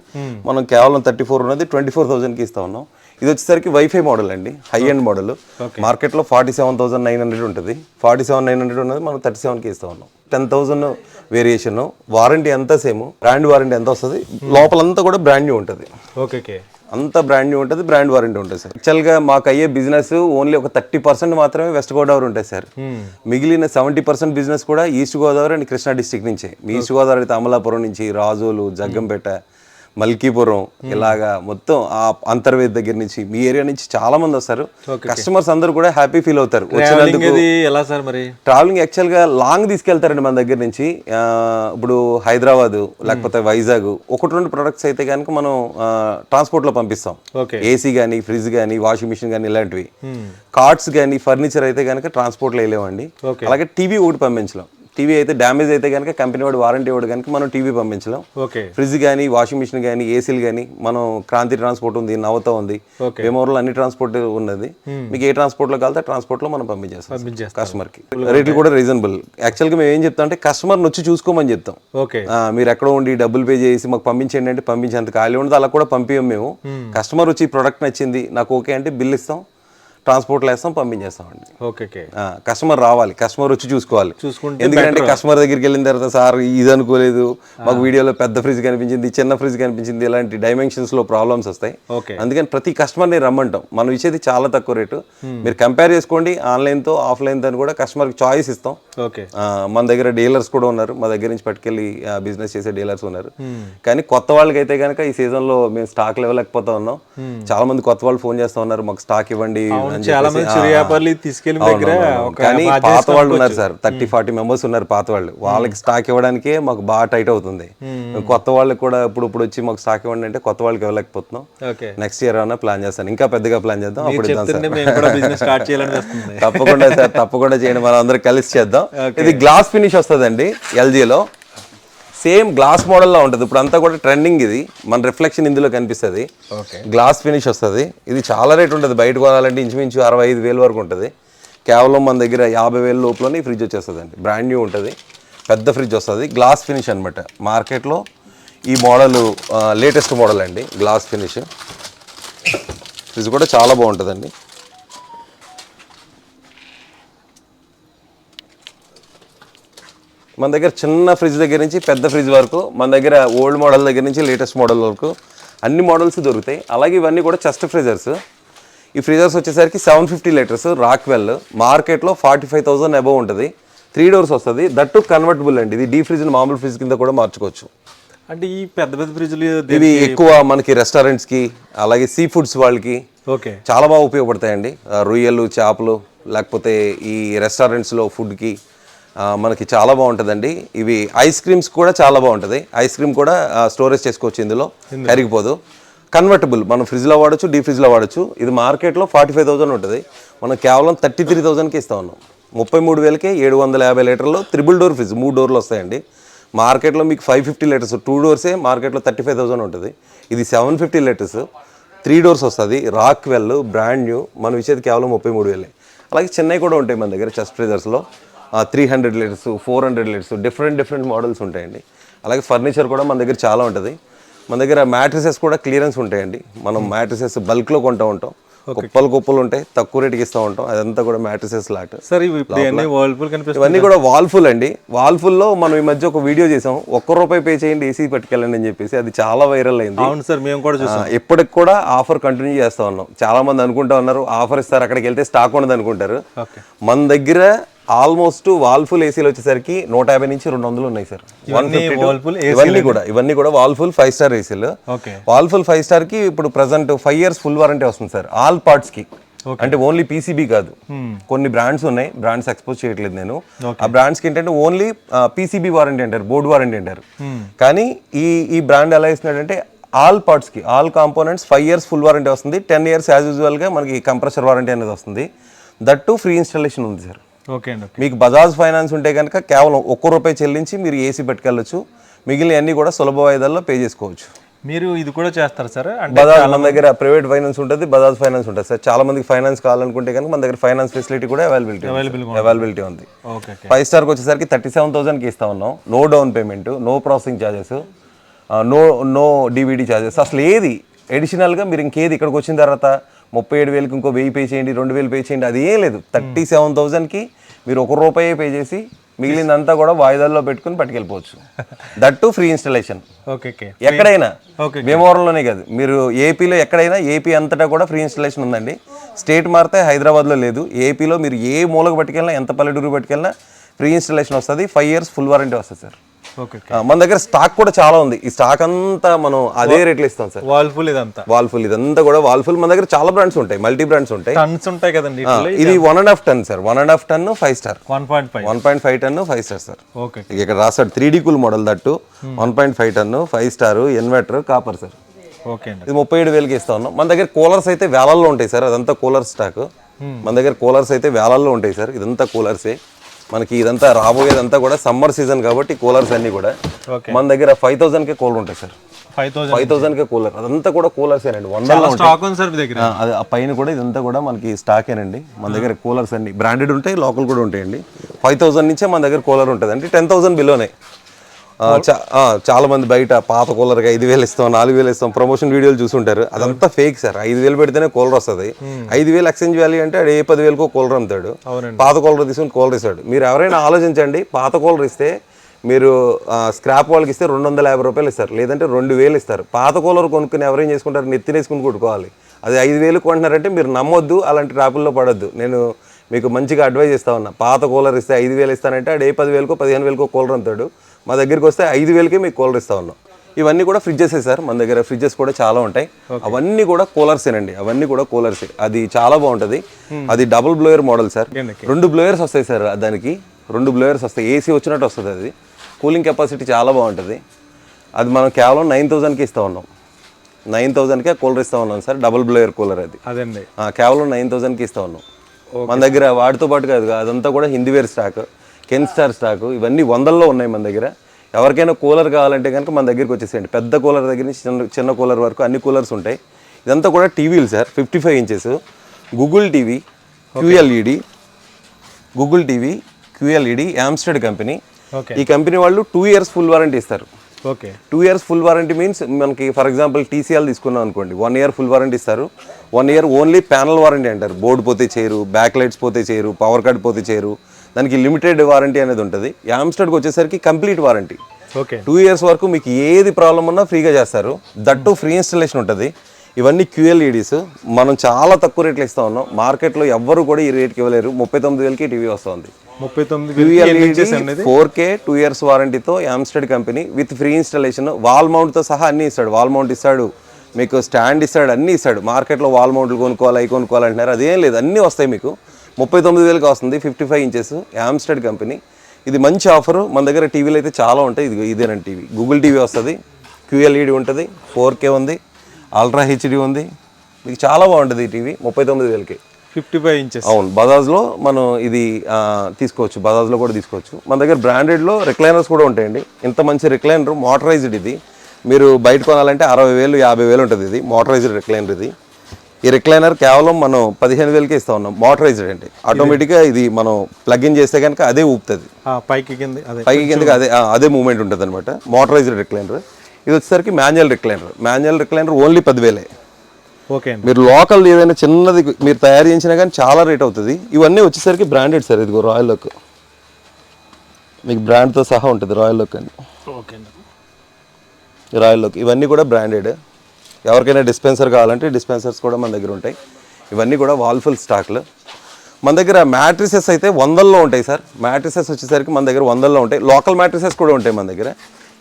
మనం కేవలం 34 ఉన్నది 24,000కి ఇస్తా ఉన్నాం. ఇది వచ్చేసరికి వైఫై మోడల్ అండి, హై ఎండ్ మోడల్. మార్కెట్లో 47,900 ఉంటుంది. 47,900 ఉన్నది మనం 37కి ఇస్తా ఉన్నాం. 10,000 వేరియేషన్. వారంటీ అంతా సేమ్, బ్రాండ్ వారంటీ ఎంత వస్తుంది, లోపలంతా కూడా బ్రాండ్ న్యూ ఉంటుంది. అంతా బ్రాండ్ న్యూ ఉంటుంది, బ్రాండ్ వారంటీ ఉంటుంది సార్. యాక్చువల్గా మాకు అయ్యే బిజినెస్ ఓన్లీ ఒక 30% మాత్రమే వెస్ట్ గోదావరి ఉంటుంది సార్. మిగిలిన 70% బిజినెస్ కూడా east Godavari and Krishna district నుంచే. మీ ఈస్ట్ గోదావరి అయితే అమలాపురం నుంచి, రాజోలు, జగ్గంపేట, మల్కీపురం, ఇలాగా మొత్తం ఆ అంతర్వేది దగ్గర నుంచి మీ ఏరియా నుంచి చాలా మంది వస్తారు. కస్టమర్స్ అందరూ కూడా హ్యాపీ ఫీల్ అవుతారు వచ్చినందుకు. ట్రావెలింగ్ యాక్చువల్ గా లాంగ్ తీసుకెళ్తారండి మన దగ్గర నుంచి. ఇప్పుడు హైదరాబాద్ లేకపోతే వైజాగ్ 1-2 ప్రొడక్ట్స్ అయితే కనుక మనం ట్రాన్స్పోర్ట్ లో పంపిస్తాం. ఏసీ కానీ, ఫ్రిడ్జ్ కానీ, వాషింగ్ మిషన్ కానీ, ఇలాంటివి. కార్డ్స్ కానీ, ఫర్నిచర్ అయితే కనుక ట్రాన్స్పోర్ట్ లో వెళ్ళేవండి. అలాగే టీవీ ఒకటి పంపించలేం. టీవీ అయితే డ్యామేజ్ అయితే కనుక కంపెనీ వాడు వారంటీ వాడు కనుక మనం టీవీ పంపించలేం. ఓకే. ఫ్రిడ్జ్ కానీ వాషింగ్ మిషన్ కానీ ఏసీలు కానీ మనం క్రాంతి ట్రాన్స్పోర్ట్ ఉంది, నవత ఉంది, భీమవరంలో అన్ని ట్రాన్స్పోర్ట్ ఉన్నది. మీకు ఏ ట్రాన్స్పోర్ట్లో కావాలంటే ట్రాన్స్పోర్ట్లో మనం పంపించేస్తాం కస్టమర్కి. రేట్లు కూడా రీజనబుల్. యాక్చువల్గా మేము ఏం చెప్తాం అంటే కస్టమర్ని వచ్చి చూసుకోమని చెప్తాం. ఓకే. మీరు ఎక్కడ ఉండి డబ్బులు పే చేసి మాకు పంపించండి అంటే పంపించేంత ఖాళీ ఉండదు, అలా కూడా పంపించాం మేము. కస్టమర్ వచ్చి ప్రోడక్ట్ నచ్చింది నాకు ఓకే అంటే బిల్ ఇస్తాం, ట్రాన్స్పోర్ట్లో వేస్తాం, పంపించేస్తామండి. ఓకే. కస్టమర్ రావాలి, కస్టమర్ వచ్చి చూసుకోవాలి. చూసుకుంటే ఎందుకంటే కస్టమర్ దగ్గరికి వెళ్ళిన తర్వాత సార్ ఇది అనుకోలేదు, మాకు వీడియోలో పెద్ద ఫ్రిడ్జ్ కనిపించింది, చిన్న ఫ్రిడ్జ్ కనిపించింది, ఇలాంటి డైమెన్షన్స్ లో ప్రాబ్లమ్స్ వస్తాయి. అందుకని ప్రతి కస్టమర్ని రమ్మంటాం. మనం ఇచ్చేది చాలా తక్కువ రేటు, మీరు కంపేర్ చేసుకోండి ఆన్లైన్తో ఆఫ్లైన్తో అని కూడా కస్టమర్కి చాయిస్ ఇస్తాం. మన దగ్గర డీలర్స్ కూడా ఉన్నారు, మా దగ్గర నుంచి పట్టుకెళ్ళి బిజినెస్ చేసే డీలర్స్ ఉన్నారు. కానీ కొత్త వాళ్ళకి అయితే కనుక ఈ సీజన్ లో మేము స్టాక్ ఇవ్వలేకపోతా ఉన్నాం. చాలా మంది కొత్త వాళ్ళు ఫోన్ చేస్తా ఉన్నారు, మాకు స్టాక్ ఇవ్వండి. కానీ పాత వాళ్ళు ఉన్నారు సార్, 30-40 మెంబర్స్ ఉన్నారు పాత వాళ్ళు, వాళ్ళకి స్టాక్ ఇవ్వడానికే మాకు బాగా టైట్ అవుతుంది. కొత్త వాళ్ళకి కూడా ఇప్పుడు వచ్చి మాకు స్టాక్ ఇవ్వండి అంటే కొత్త వాళ్ళకి ఇవ్వలేకపోతున్నాం. నెక్స్ట్ ఇయర్ ఏమైనా ప్లాన్ చేస్తాను, ఇంకా పెద్దగా ప్లాన్ చేద్దాం, అప్పుడు ఇద్దాం సార్. తప్పకుండా సార్, తప్పకుండా చేయండి, మనం అందరం కలిసి చేద్దాం. ఇది గ్లాస్ ఫినిష్ వస్తుందండి ఎల్జీలో, సేమ్ గ్లాస్ మోడల్లో ఉంటుంది. ఇప్పుడు అంతా కూడా ట్రెండింగ్, ఇది మన రిఫ్లెక్షన్ ఇందులో కనిపిస్తుంది. గ్లాస్ ఫినిష్ వస్తుంది. ఇది చాలా రేట్ ఉంటుంది, బయట కొనాలంటే ఇంచుమించు 65,000 వరకు ఉంటుంది. కేవలం మన దగ్గర 50,000 లోపలనే ఈ ఫ్రిడ్జ్ వచ్చేస్తుందండి. బ్రాండ్ న్యూ ఉంటుంది, పెద్ద ఫ్రిడ్జ్ వస్తుంది, గ్లాస్ ఫినిష్ అనమాట. మార్కెట్లో ఈ మోడల్ లేటెస్ట్ మోడల్ అండి, గ్లాస్ ఫినిష్. ఫ్రిడ్జ్ కూడా చాలా బాగుంటుందండి. మన దగ్గర చిన్న ఫ్రిడ్జ్ దగ్గర నుంచి పెద్ద ఫ్రిడ్జ్ వరకు, మన దగ్గర ఓల్డ్ మోడల్ దగ్గర నుంచి లేటెస్ట్ మోడల్ వరకు అన్ని మోడల్స్ దొరుకుతాయి. అలాగే ఇవన్నీ కూడా చెస్ట్ ఫ్రిజర్స్. ఈ ఫ్రిజర్స్ వచ్చేసరికి 750 లీటర్స్ రాక్వెల్, మార్కెట్లో 45,000 అబవ్ ఉంటుంది. 3 డోర్స్ వస్తుంది, దట్టు కన్వర్టబుల్ అండి. ఇది డీ ఫ్రిడ్జ్ మామూలు ఫ్రిడ్జ్ కింద కూడా మార్చుకోవచ్చు. అంటే ఈ పెద్ద పెద్ద ఫ్రిడ్జ్లు ఇవి ఎక్కువ మనకి రెస్టారెంట్స్కి అలాగే సీ ఫుడ్స్ వాళ్ళకి చాలా బాగా ఉపయోగపడతాయండి. రొయ్యలు, చేపలు, లేకపోతే ఈ రెస్టారెంట్స్లో ఫుడ్కి మనకి చాలా బాగుంటుందండి. ఇవి ఐస్ క్రీమ్స్ కూడా చాలా బాగుంటుంది. ఐస్ క్రీమ్ కూడా స్టోరేజ్ చేసుకోవచ్చు, ఇందులో కరిగిపోదు. కన్వర్టబుల్, మనం ఫ్రిడ్జ్లో వాడచ్చు, డీ ఫ్రిడ్జ్లో వాడచ్చు. ఇది మార్కెట్లో 45,000 ఉంటుంది, మనం కేవలం 33,000కి ఇస్తా ఉన్నాం. 33,000కే 750 లీటర్లు త్రిబుల్ డోర్ ఫ్రిడ్జ్, 3 డోర్లు వస్తాయండి. మార్కెట్లో మీకు 550 లీటర్స్ 2 డోర్సే మార్కెట్లో 35,000 ఉంటుంది. ఇది 750 లీటర్స్ 3 డోర్స్ వస్తుంది, రాక్వెల్, బ్రాండ్ న్యూ. మనం ఇచ్చేది కేవలం 33,000. అలాగే చెన్నై కూడా ఉంటాయి మన దగ్గర చెస్ట్ ఫ్రిజర్స్లో, 300 లీటర్స్, 400 లీటర్స్, డిఫరెంట్ మోడల్స్ ఉంటాయండి. అలాగే ఫర్నిచర్ కూడా మన దగ్గర చాలా ఉంటుంది. మన దగ్గర మ్యాట్రిసెస్ కూడా క్లియరెన్స్ ఉంటాయండి. మనం మ్యాట్రిసెస్ బల్క్లో కొంటూ ఉంటాం, కుప్పలు ఉంటాయి, తక్కువ రేటుకి ఇస్తూ ఉంటాం. అదంతా కూడా మ్యాట్రిసెస్ లాట్. ఇవన్నీ కూడా వాల్ఫుల్ అండి. వాల్ఫుల్లో మనం ఈ మధ్య ఒక వీడియో చేసాం, ₹1 పే చేయండి ఏసీ పట్టుకెళ్ళండి అని చెప్పేసి, అది చాలా వైరల్ అయింది. అవును సార్, మేము కూడా చూసాం. ఇప్పటికి కూడా ఆఫర్ కంటిన్యూ చేస్తూ ఉన్నాం. చాలా మంది అనుకుంటా ఉన్నారు ఆఫర్ ఇస్తారు, అక్కడికి వెళ్తే స్టాక్ ఉండదు అనుకుంటారు. మన దగ్గర ఆల్మోస్ట్ వాల్ఫుల్ ఏసీలు వచ్చేసరికి 150 నుంచి 200 ఉన్నాయి సార్. ఇవన్నీ కూడా వాల్ఫుల్ 5 స్టార్ ఏసీలు. వాల్ఫుల్ 5 స్టార్ కి ఇప్పుడు ప్రెసెంట్ 5 years ఫుల్ వారంటీ వస్తుంది సార్, ఆల్ పార్ట్స్ కి. అంటే ఓన్లీ పీసీబీ కాదు, కొన్ని బ్రాండ్స్ ఉన్నాయి, బ్రాండ్స్ ఎక్స్పోజ్ చేయట్లేదు నేను. ఆ బ్రాండ్స్ కి ఏంటంటే ఓన్లీ పీసీబీ వారంటీ అంటారు, బోర్డు వారంటీ అంటారు. కానీ ఈ బ్రాండ్ ఎలా ఇస్తున్నాడంటే ఆల్ పార్ట్స్ కి, all components 5 years full warranty వస్తుంది. 10 years యాజ్ యూజువల్ గా మనకి కంప్రెసర్ వారంటీ అనేది వస్తుంది. దట్టు ఫ్రీ ఇన్స్టాలేషన్ ఉంది సార్. మీకు బజాజ్ ఫైనాన్స్ ఉంటే కనుక కేవలం ₹1 చెల్లించి మీరు ఏసీ పట్టుకెళ్ళచ్చు, మిగిలిన అన్ని కూడా సులభ వాయిదాల్లో పే చేసుకోవచ్చు. మీరు ఇది కూడా చేస్తారు సార్? బజాజ్ మన దగ్గర ప్రైవేట్ ఫైనాన్స్ ఉంటుంది, బజాజ్ ఫైనాన్స్ ఉంటుంది సార్. చాలా మందికి ఫైనాన్స్ కావాలనుకుంటే కనుక మన దగ్గర ఫైనాన్స్ ఫెసిలిటీ కూడా అవైలబిలిటీ ఉంది. 5 స్టార్కి వచ్చేసరికి 37,000కి ఇస్తా ఉన్నాం. No down payment, no processing charges, no DVD charges, అసలు ఏది అడిషనల్గా మీరు ఇంకేది ఇక్కడికి వచ్చిన తర్వాత 37,000కి ఇంకో 1000 పే చేయండి, 2,000 పే చేయండి, అది ఏం లేదు. 37,000కి మీరు ₹1 పే చేసి మిగిలిందంతా కూడా వాయిదాల్లో పెట్టుకుని పట్టుకెళ్ళిపోవచ్చు. That free installation. ఎక్కడైనా, భీమవరంలోనే కాదు, మీరు ఏపీలో ఎక్కడైనా, ఏపీ అంతటా కూడా ఫ్రీ ఇన్స్టాలేషన్ ఉందండి. స్టేట్ మారితే హైదరాబాద్లో లేదు, ఏపీలో మీరు ఏ మూలకు పట్టుకెళ్ళినా, ఎంత పల్లెటూరు పట్టుకెళ్ళినా ఫ్రీ ఇన్స్టాలేషన్ వస్తుంది. 5 years ఫుల్ వారంటీ వస్తుంది సార్. మన దగ్గర స్టాక్ కూడా చాలా ఉంది. ఈ స్టాక్ అంతా మనం అదే రేట్లు ఇస్తాం సార్. వాల్ఫుల్ ఇదంతా కూడా వాల్ఫుల్. మన దగ్గర చాలా బ్రాండ్స్ ఉంటాయి, మల్టీ బ్రాండ్స్ ఉంటాయి. ఇది 1.5 ton sir, 1.5 ton 5 star, 1.5 ton 5 star sir. ఇక్కడ రాస్తాడు 3D cool model, that 1.5 ton 5 star, inverter, copper sir. ఇది 37,000కి ఇస్తా ఉన్నాం. మన దగ్గర కూలర్స్ అయితే వేలల్లో ఉంటాయి సార్, అదంతా కూలర్ స్టాక్. మన దగ్గర కూలర్స్ అయితే వేలల్లో ఉంటాయి సార్, ఇదంతా కూలర్సే. మనకి ఇదంతా రాబోయేదంతా కూడా సమ్మర్ సీజన్ కాబట్టి కూలర్స్ అన్నీ కూడా మన దగ్గర 5,000కే కూలర్ ఉంటాయి సార్. 5,000కే కూలర్, అదంతా కూడా కూలర్సేనండి. 100లో స్టాక్ ఉంది సార్ మీ దగ్గర. అది ఆ పైన కూడా ఇదంతా కూడా మనకి స్టాకేనండి. మన దగ్గర కూలర్స్ అన్ని బ్రాండెడ్ ఉంటాయి, లోకల్ కూడా ఉంటాయండి. 5,000 నుంచే మన దగ్గర కూలర్ ఉంటుంది, అంటే 10,000 బిలోనే. చాలా మంది బయట పాత కూలర్గా 5,000 ఇస్తాం, 4,000 ఇస్తాం ప్రమోషన్ వీడియోలు చూసుంటారు. అదంతా ఫేక్ సార్. 5,000 పెడితేనే కూలర్ వస్తుంది. 5,000 ఎక్స్చేంజ్ వాల్యూ అంటే ఏ 10,000కో కూలర్ అమ్ముతాడు. పాత కూలర్ తీసుకుని కూలర్ ఇస్తాడు. మీరు ఎవరైనా ఆలోచించండి, పాత కూలర్ ఇస్తే మీరు స్క్రాప్ వాళ్ళకి ఇస్తే 250 రూపాయలు ఇస్తారు, లేదంటే 2,000 ఇస్తారు. పాత కూలర్ కొనుక్కుని ఎవరేం చేసుకుంటారు, నెత్తినేసుకుని కొట్టుకోవాలి. అది 5,000 కొంటున్నారంటే మీరు నమ్మొద్దు, అలాంటి ట్రాపుల్లో పడొద్దు. నేను మీకు మంచిగా అడ్వైజ్ ఇస్తా ఉన్నా. పాత కూలర్ ఇస్తే 5,000 ఇస్తానంటే ఆడు ఏ 10,000కో 15,000కో కూలర్ అమ్ముతాడు. మా దగ్గరికి వస్తే 5,000కే మీకు కూలర్ ఇస్తా ఉన్నాం. ఇవన్నీ కూడా ఫ్రిడ్జెసే సార్. మన దగ్గర ఫ్రిడ్జెస్ కూడా చాలా ఉంటాయి. అవన్నీ కూడా కూలర్సేనండి, అవన్నీ కూడా కూలర్సే. అది చాలా బాగుంటుంది. అది double blower model sir. 2 blowers వస్తాయి సార్, దానికి 2 బ్లోయర్స్ వస్తాయి. ఏసీ వచ్చినట్టు వస్తుంది. అది కూలింగ్ కెపాసిటీ చాలా బాగుంటుంది. అది మనం కేవలం 9,000కి ఇస్తా ఉన్నాం. 9,000కే కూలర్ ఇస్తా ఉన్నాం సార్. డబుల్ బ్లోయర్ కూలర్ అది కేవలం 9,000కి ఇస్తా ఉన్నాం. మన దగ్గర వాటితో పాటు కాదు, అదంతా కూడా హిందీవేర్ స్టాక్, కెన్ స్టార్ స్టాక్, ఇవన్నీ 100లో ఉన్నాయి మన దగ్గర. ఎవరికైనా కూలర్ కావాలంటే కనుక మన దగ్గరికి వచ్చేసేయండి. పెద్ద కూలర్ దగ్గర నుంచి చిన్న కూలర్ వరకు అన్ని కూలర్స్ ఉంటాయి. ఇదంతా కూడా టీవీలు sir. 55 inches Google TV QLED, Google TV QLED, Amstrad company. ఈ కంపెనీ వాళ్ళు 2 years ఫుల్ వారంటీ ఇస్తారు. 2 years ఫుల్ వారంటీ మీన్స్ మనకి ఫర్ ఎగ్జాంపుల్ TCL తీసుకున్నాం అనుకోండి, 1 year ఫుల్ వారంటీ ఇస్తారు. 1 year ఓన్లీ ప్యానల్ వారంటీ అంటారు. బోర్డు పోతే చేయరు, బ్యాక్ లైట్స్ పోతే చేయరు, పవర్ కట్ పోతే చేయరు. దానికి లిమిటెడ్ వారంటీ అనేది ఉంటుంది. యామ్స్టర్డ్కి వచ్చేసరికి కంప్లీట్ వారంటీ. 2 years వరకు మీకు ఏది ప్రాబ్లం ఉన్నా ఫ్రీగా చేస్తారు. దట్టు ఫ్రీ ఇన్స్టలేషన్ ఉంటుంది. ఇవన్నీ QLEDs మనం చాలా తక్కువ రేట్లు ఇస్తా ఉన్నాం. మార్కెట్లో ఎవ్వరు కూడా ఈ రేట్కి ఇవ్వలేరు. 39,000కి టీవీ వస్తుంది. 4K 2 years వారంటీతో Amstrad company with free installation, wall మౌంట్తో సహా అన్నీ ఇస్తాడు. వాల్ మౌంట్ ఇస్తాడు, మీకు స్టాండ్ ఇస్తాడు, అన్నీ ఇస్తాడు. మార్కెట్లో వాల్ మౌంట్లు కొనుక్కోవాలి, అవి కొనుక్కోవాలంటున్నారు. అదేం లేదు, అన్నీ వస్తాయి మీకు. 39,000కి వస్తుంది. 55 ఇంచెస్ యామ్స్టెడ్ కంపెనీ. ఇది మంచి ఆఫరు. మన దగ్గర టీవీలు అయితే చాలా ఉంటాయి. ఇదేనండి టీవీ. గూగుల్ టీవీ వస్తుంది, QLED ఉంటుంది, 4K ఉంది, అల్ట్రా HD ఉంది. మీకు చాలా బాగుంటుంది ఈ టీవీ 39,000కి. 55 ఇంచెస్. అవును, బజాజ్లో మనం ఇది తీసుకోవచ్చు. బజాజ్లో కూడా తీసుకోవచ్చు. మన దగ్గర బ్రాండెడ్లో రిక్లైనర్స్ కూడా ఉంటాయండి. ఇంత మంచి రిక్లైనర్ మోటరైజ్డ్ ఇది మీరు బయట కొనాలంటే 60,000 50,000 ఉంటుంది. ఇది మోటరైజ్డ్ రిక్లైనర్. ఇది ఈ రిక్లైనర్ కేవలం మనం 15,000కే ఇస్తా ఉన్నాం. మోటరైజ్డ్ అంటే ఆటోమేటిక్గా ఇది మనం ప్లగ్ ఇన్ చేస్తే కనుక అదే ఊపుతుంది, పైకి కిందకి అదే మూవ్మెంట్ ఉంటుంది అనమాట. Motorised recliner. ఇది వచ్చేసరికి మాన్యువల్ రిక్లైనర్ ఓన్లీ 10,000. మీరు లోకల్ ఏదైనా చిన్నది మీరు తయారు చేసినా కానీ చాలా రేట్ అవుతుంది. ఇవన్నీ వచ్చేసరికి బ్రాండెడ్ సార్. ఇదిగో రాయల్ లుక్ మీకు బ్రాండ్తో సహా ఉంటుంది. రాయల్ లుక్ అండి, రాయల్ లుక్. ఇవన్నీ కూడా బ్రాండెడ్. ఎవరికైనా డిస్పెన్సర్ కావాలంటే డిస్పెన్సర్స్ కూడా మన దగ్గర ఉంటాయి. ఇవన్నీ కూడా వాల్ఫుల్ స్టాక్లు. మన దగ్గర మ్యాట్రిసెస్ అయితే 100లో ఉంటాయి సార్. మ్యాట్రిసెస్ వచ్చేసరికి మన దగ్గర 100లో ఉంటాయి. లోకల్ మ్యాట్రిసెస్ కూడా ఉంటాయి మన దగ్గర.